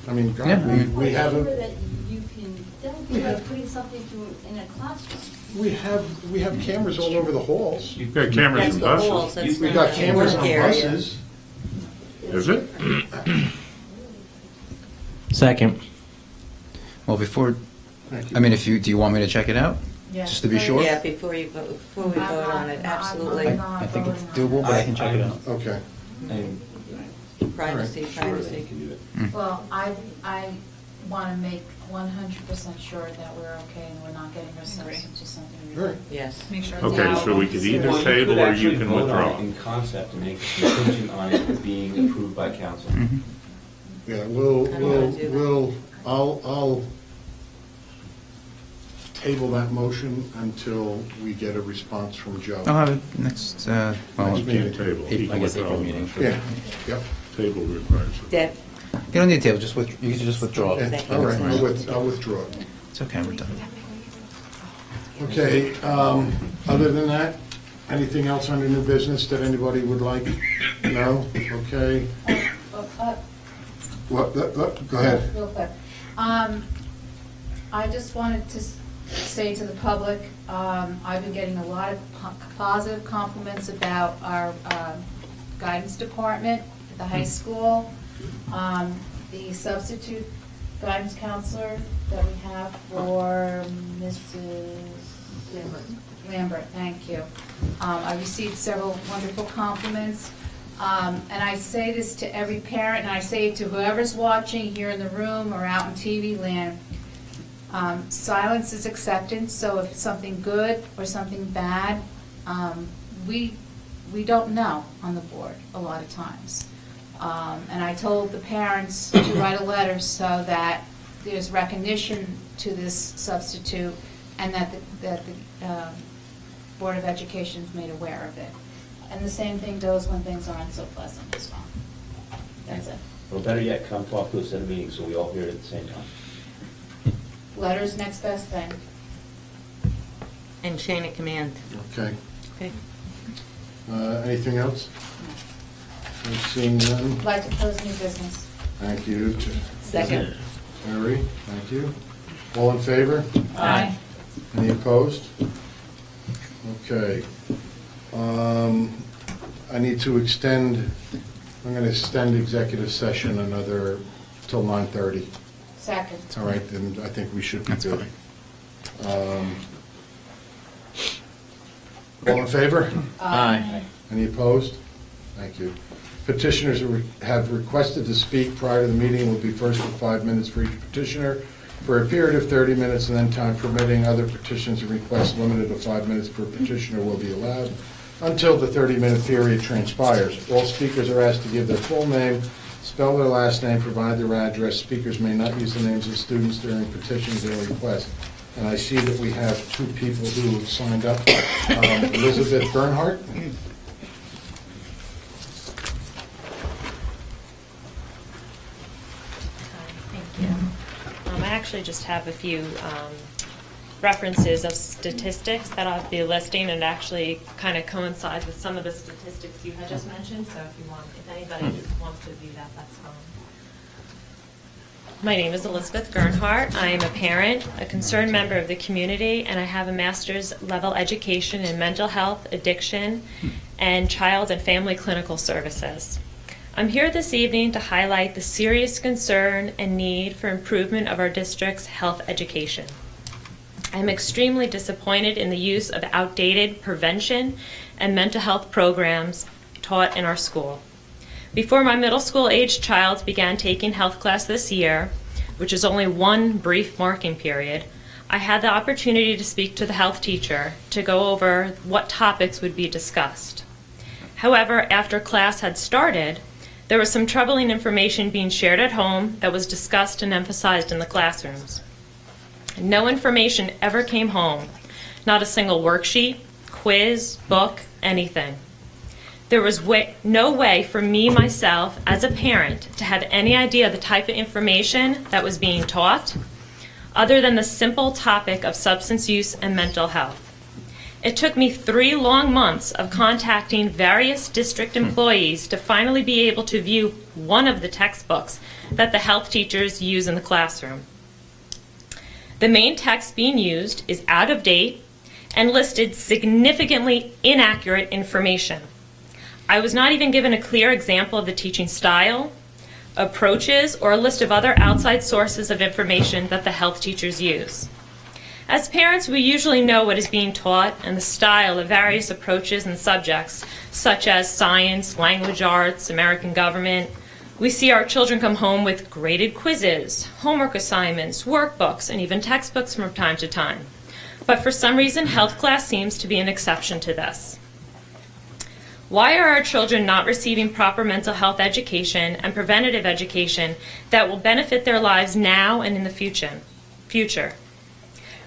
I mean, God, Yeah. we haven't, That you can, that would be like putting something in a classroom. we have cameras all over the halls. You've got cameras That's in the halls, buses. that's We not got the cameras work on area. buses. Is it? Second. Well, before, Thank you. I mean, do you want me to check it out? Yeah. Just to be sure? Yeah, before we vote on it, absolutely. I think it's doable, but I can check it out. Okay. Privacy, privacy. Well, I want to make 100% sure that we're okay and we're not getting ourselves into something. Right. Yes. Make sure it's Okay, out. so we could either Well, table or you actually can vote on withdraw. it in concept and make a contingent on it being approved by council. Yeah, I don't wanna do that. I'll table that motion until we get a response from Joe. I'll have it next, Next meeting. Table. He I can guess withdraw. April meeting. Yeah, yep. Table requires it. Deb? You don't need a table, you can just withdraw. Okay, all right, I'll withdraw it. It's okay, we're done. Okay, other than that, Anything else under new business that anybody would like? No? Okay. Go ahead. Real quick. I just wanted to say to the public, I've been getting a lot of positive compliments about our guidance department at the high school. The substitute guidance counselor that we have for Mrs. Lambert, thank you. I received several wonderful compliments. And I say this to every parent, and I say it to whoever's watching here in the room or out in TV land. Silence is acceptance, so if it's something good or something bad, we don't know on the board a lot of times. And I told the parents to write a letter so that there's recognition to this substitute and that the Board of Education is made aware of it. And the same thing goes when things aren't so pleasant as well. That's it. Well, better yet, come talk to us at a meeting so we all hear it at the same time. Letter's next best thing. And chain of command. Okay. Okay. Anything else? I've seen none. I'd like to close new business. Thank you. Second. Mary, thank you. All in favor? Aye. Any opposed? Okay. I need to extend, I'm going to extend executive session another, till 9:30. Second. All right, then I think we should be good. All in favor? Aye. Any opposed? Thank you. Petitioners have requested to speak prior to the meeting will be first with 5 minutes for each petitioner for a period of 30 minutes, and then time permitting, other petitions and requests limited to 5 minutes per petitioner will be allowed until the 30-minute period transpires. All speakers are asked to give their full name, spell their last name, provide their address. Speakers may not use the names of students during petitions or requests. And I see that we have two people who have signed up. Elizabeth Bernhardt. Thank you. I actually just have a few references of statistics that I'll be listing, and actually kind of coincides with some of the statistics you had just mentioned. So if anybody just wants to view that, that's fine. My name is Elizabeth Gernhardt. I am a parent, a concerned member of the community, and I have a master's level education in mental health, addiction, and child and family clinical services. I'm here this evening to highlight the serious concern and need for improvement of our district's health education. I'm extremely disappointed in the use of outdated prevention and mental health programs taught in our school. Before my middle school aged child began taking health class this year, which is only one brief marking period, I had the opportunity to speak to the health teacher to go over what topics would be discussed. However, after class had started, there was some troubling information being shared at home that was discussed and emphasized in the classrooms. No information ever came home, not a single worksheet, quiz, book, anything. There was no way for me, myself, as a parent, to have any idea the type of information that was being taught, other than the simple topic of substance use and mental health. It took me 3 long months of contacting various district employees to finally be able to view one of the textbooks that the health teachers use in the classroom. The main text being used is out of date and listed significantly inaccurate information. I was not even given a clear example of the teaching style, approaches, or a list of other outside sources of information that the health teachers use. As parents, we usually know what is being taught and the style of various approaches and subjects, such as science, language arts, American government. We see our children come home with graded quizzes, homework assignments, workbooks, and even textbooks from time to time. But for some reason, health class seems to be an exception to this. Why are our children not receiving proper mental health education and preventative education that will benefit their lives now and in the future?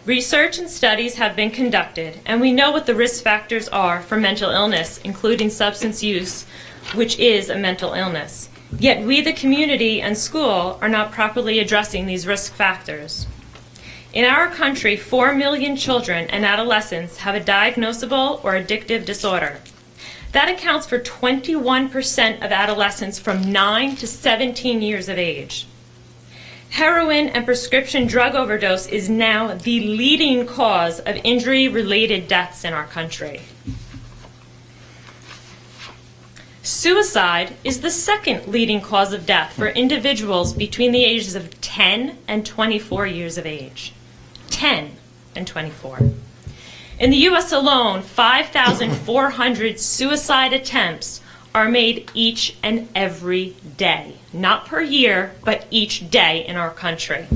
Research and studies have been conducted, and we know what the risk factors are for mental illness, including substance use, which is a mental illness. Yet we, the community and school, are not properly addressing these risk factors. In our country, 4 million children and adolescents have a diagnosable or addictive disorder. That accounts for 21% of adolescents from 9 to 17 years of age. Heroin and prescription drug overdose is now the leading cause of injury-related deaths in our country. Suicide is the second leading cause of death for individuals between the ages of 10 and 24 years of age. 10 and 24. In the U.S. alone, 5,400 suicide attempts are made each and every day. Not per year, but each day in our country.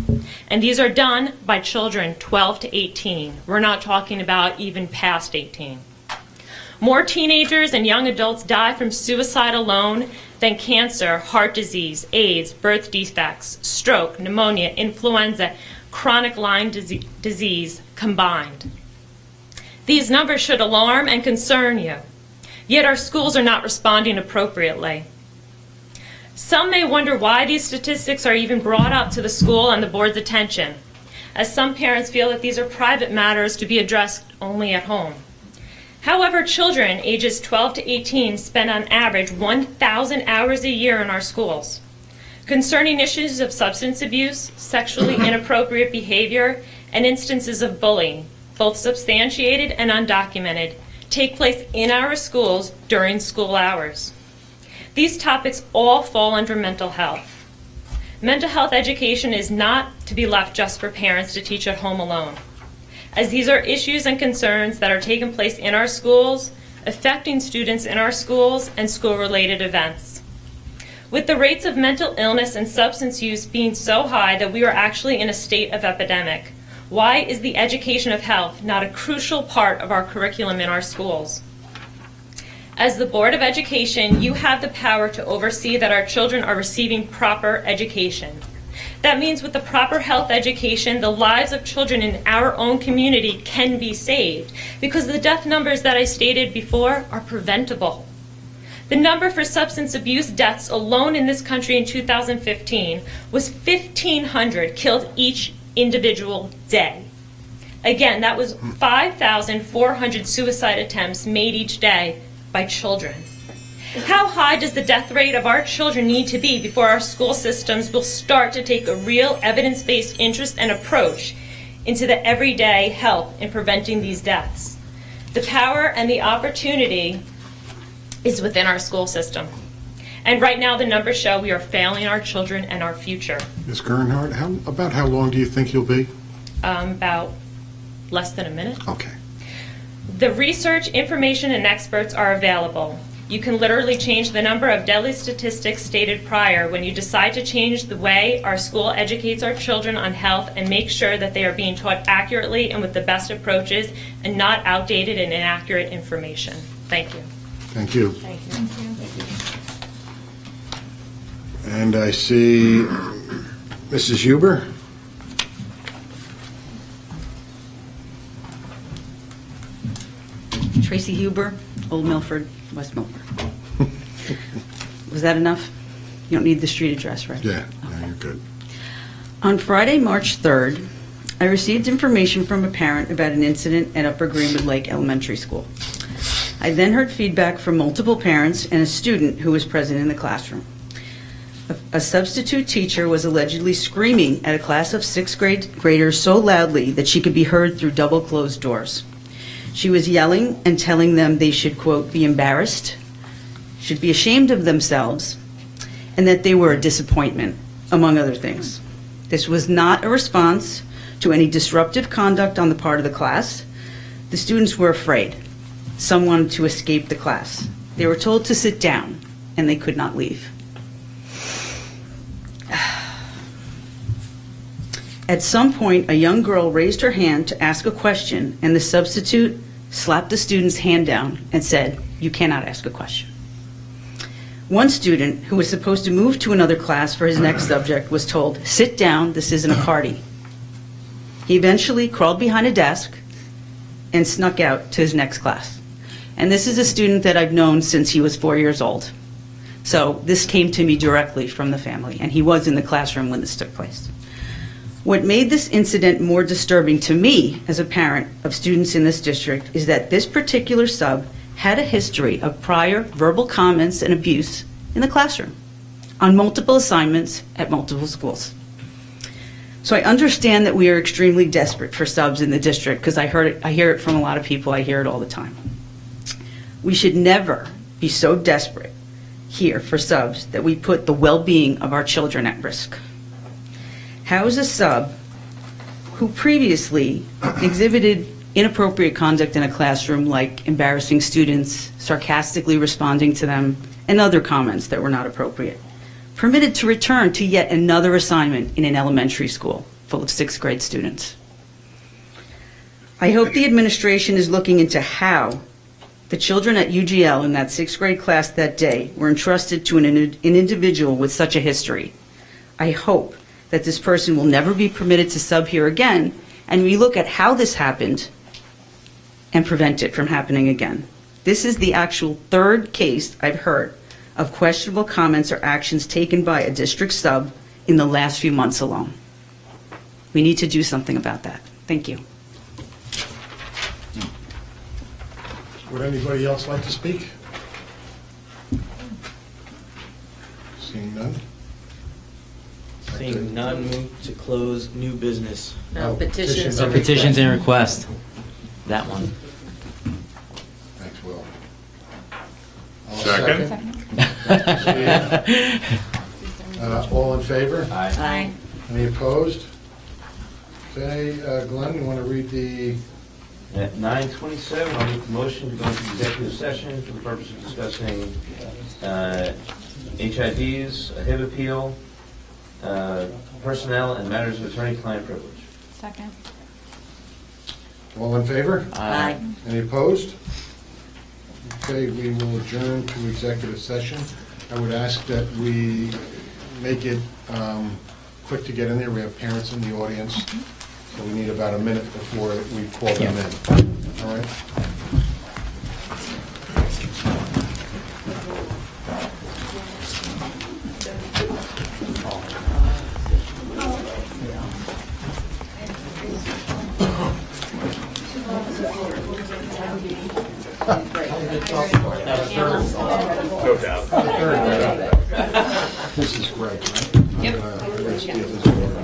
And these are done by children 12 to 18. We're not talking about even past 18. More teenagers and young adults die from suicide alone than cancer, heart disease, AIDS, birth defects, stroke, pneumonia, influenza, chronic Lyme disease combined. These numbers should alarm and concern you, yet our schools are not responding appropriately. Some may wonder why these statistics are even brought up to the school and the board's attention, as some parents feel that these are private matters to be addressed only at home. However, children ages 12 to 18 spend on average 1,000 hours a year in our schools. Concerning issues of substance abuse, sexually inappropriate behavior, and instances of bullying, both substantiated and undocumented, take place in our schools during school hours. These topics all fall under mental health. Mental health education is not to be left just for parents to teach at home alone, as these are issues and concerns that are taking place in our schools, affecting students in our schools and school-related events. With the rates of mental illness and substance use being so high that we are actually in a state of epidemic, why is the education of health not a crucial part of our curriculum in our schools? As the Board of Education, you have the power to oversee that our children are receiving proper education. That means with the proper health education, the lives of children in our own community can be saved, because the death numbers that I stated before are preventable. The number for substance abuse deaths alone in this country in 2015 was 1,500 killed each individual day. Again, that was 5,400 suicide attempts made each day by children. How high does the death rate of our children need to be before our school systems will start to take a real evidence-based interest and approach into the everyday health in preventing these deaths? The power and the opportunity is within our school system. And right now the numbers show we are failing our children and our future. Ms. Gernhardt, about how long do you think you'll be? About less than a minute. Okay. The research, information, and experts are available. You can literally change the number of deadly statistics stated prior when you decide to change the way our school educates our children on health and make sure that they are being taught accurately and with the best approaches and not outdated and inaccurate information. Thank you. Thank you. Thank you. And I see Mrs. Huber. Tracy Huber, Old Milford, West Milford. Was that enough? You don't need the street address, right? Yeah, no, you're good. On Friday, March 3rd, I received information from a parent about an incident at Upper Greenwood Lake Elementary School. I then heard feedback from multiple parents and a student who was present in the classroom. A substitute teacher was allegedly screaming at a class of sixth graders so loudly that she could be heard through double closed doors. She was yelling and telling them they should, quote, be embarrassed, should be ashamed of themselves, and that they were a disappointment, among other things. This was not a response to any disruptive conduct on the part of the class. The students were afraid. Some wanted to escape the class. They were told to sit down, and they could not leave. At some point, a young girl raised her hand to ask a question, and the substitute slapped the student's hand down and said, "You cannot ask a question." One student, who was supposed to move to another class for his next subject, was told, "Sit down, this isn't a party." He eventually crawled behind a desk and snuck out to his next class. And this is a student that I've known since he was 4 years old. So this came to me directly from the family, and he was in the classroom when this took place. What made this incident more disturbing to me as a parent of students in this district is that this particular sub had a history of prior verbal comments and abuse in the classroom on multiple assignments at multiple schools. So I understand that we are extremely desperate for subs in the district because I hear it from a lot of people. I hear it all the time. We should never be so desperate here for subs that we put the well-being of our children at risk. How is a sub who previously exhibited inappropriate conduct in a classroom, like embarrassing students, sarcastically responding to them, and other comments that were not appropriate, permitted to return to yet another assignment in an elementary school full of 6th grade students? I hope the administration is looking into how the children at UGL in that 6th grade class that day were entrusted to an individual with such a history. I hope that this person will never be permitted to sub here again, and we look at how this happened and prevent it from happening again. This is the actual 3rd case I've heard of questionable comments or actions taken by a district sub in the last few months alone. We need to do something about that. Thank you. Would anybody else like to speak? Seeing none? Seeing none, move to close new business. No, petitions. Oh, petitions and request. That one. Thanks, Will. I'll Second. All in favor? Aye. Any opposed? Okay, Glenn, you want to read the... At 9:27, I'll make the motion to go into executive session for the purpose of discussing HIVs, a HIB appeal, personnel, and matters of attorney-client privilege. Second. All in favor? Aye. Any opposed? Okay, we will adjourn to executive session. I would ask that we make it quick to get in there. We have parents in the audience, so we need about a minute before we call them in. All right? No doubt. This is Greg, right? Yep. Let's give this order.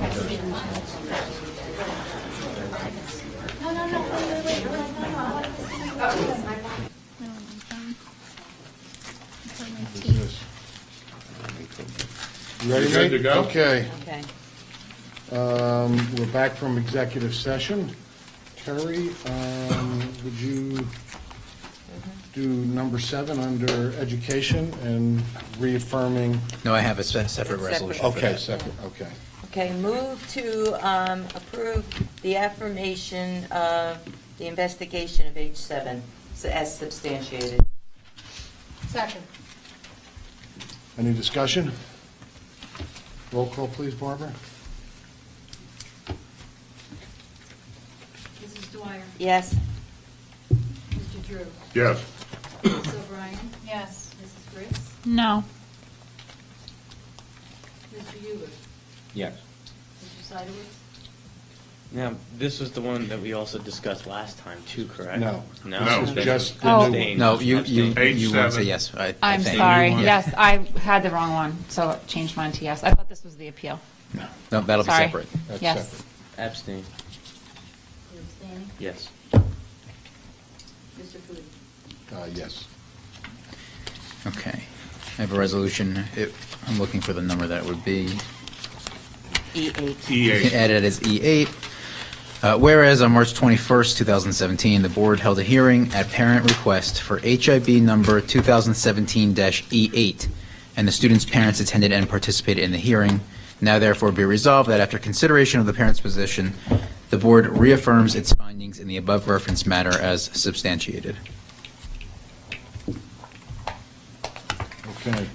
You ready, You good Nate? to go? Okay. Okay. We're back from executive session. Terry, would you do number 7 under education and reaffirming? No, I have a separate resolution for Okay, that. separate, okay. Okay, move to approve the affirmation of the investigation of H7 as substantiated. Second. Any discussion? Roll call, please, Barbara. Mrs. Dwyer. Yes. Mr. Drew. Yes. Mrs. O'Brien. Yes. Mrs. Fritz. No. Mr. Euler. Yes. Mr. Seidowitz. Now, this is the one that we also discussed last time, too, correct? No. No? No. It's been Just the Oh. abstained. No, you Abstained. want to say H7. yes, I I'm think. sorry. one. Yes, I had the wrong one, so I changed mine to yes. I thought this was the appeal. No, that'll be Sorry. separate. That's Yes. separate. Abstain. You abstaining? Yes. Mr. Food. Yes. Okay. I have a resolution. I'm looking for the number that would be. E8. You can E8. add it as E8. Whereas on March 21st, 2017, the board held a hearing at parent request for HIB number 2017-E8, and the students' parents attended and participated in the hearing. Now therefore be resolved that after consideration of the parents' position, the board reaffirms its findings in the above referenced matter as substantiated. Okay.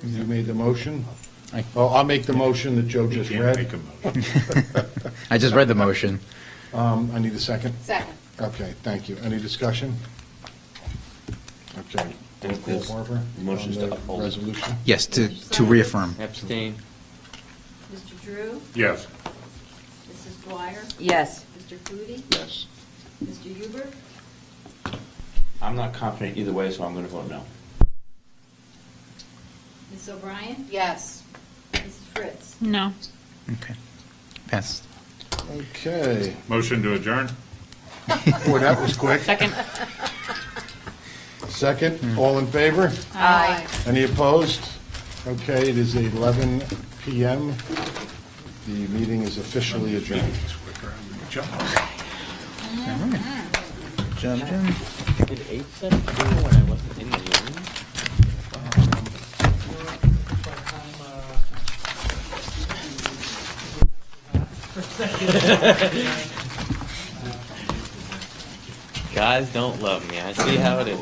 You made the motion? I- Well, I'll make the motion that Joe just Can't read. make a motion. I just read the motion. I need a second. Second. Okay, thank you. Any discussion? Okay. Roll call, This Barbara, motion is on to the uphold. resolution? Yes, to reaffirm. Abstain. Mr. Drew. Yes. Dwyer? Yes. Mr. Foodie? Yes. Mr. Huber? I'm not confident either way, so I'm going to vote no. Ms. O'Brien? Yes. Mrs. Fritz? No. Okay. Passed. Okay. Motion to adjourn? Boy, that was quick. Second. Second, all in favor? Aye. Any opposed? Okay, it is 11 PM. The meeting is officially adjourned. Jump. Jim, Jim. Did 8:17 when I wasn't in the room? Guys don't love me. I see how it is.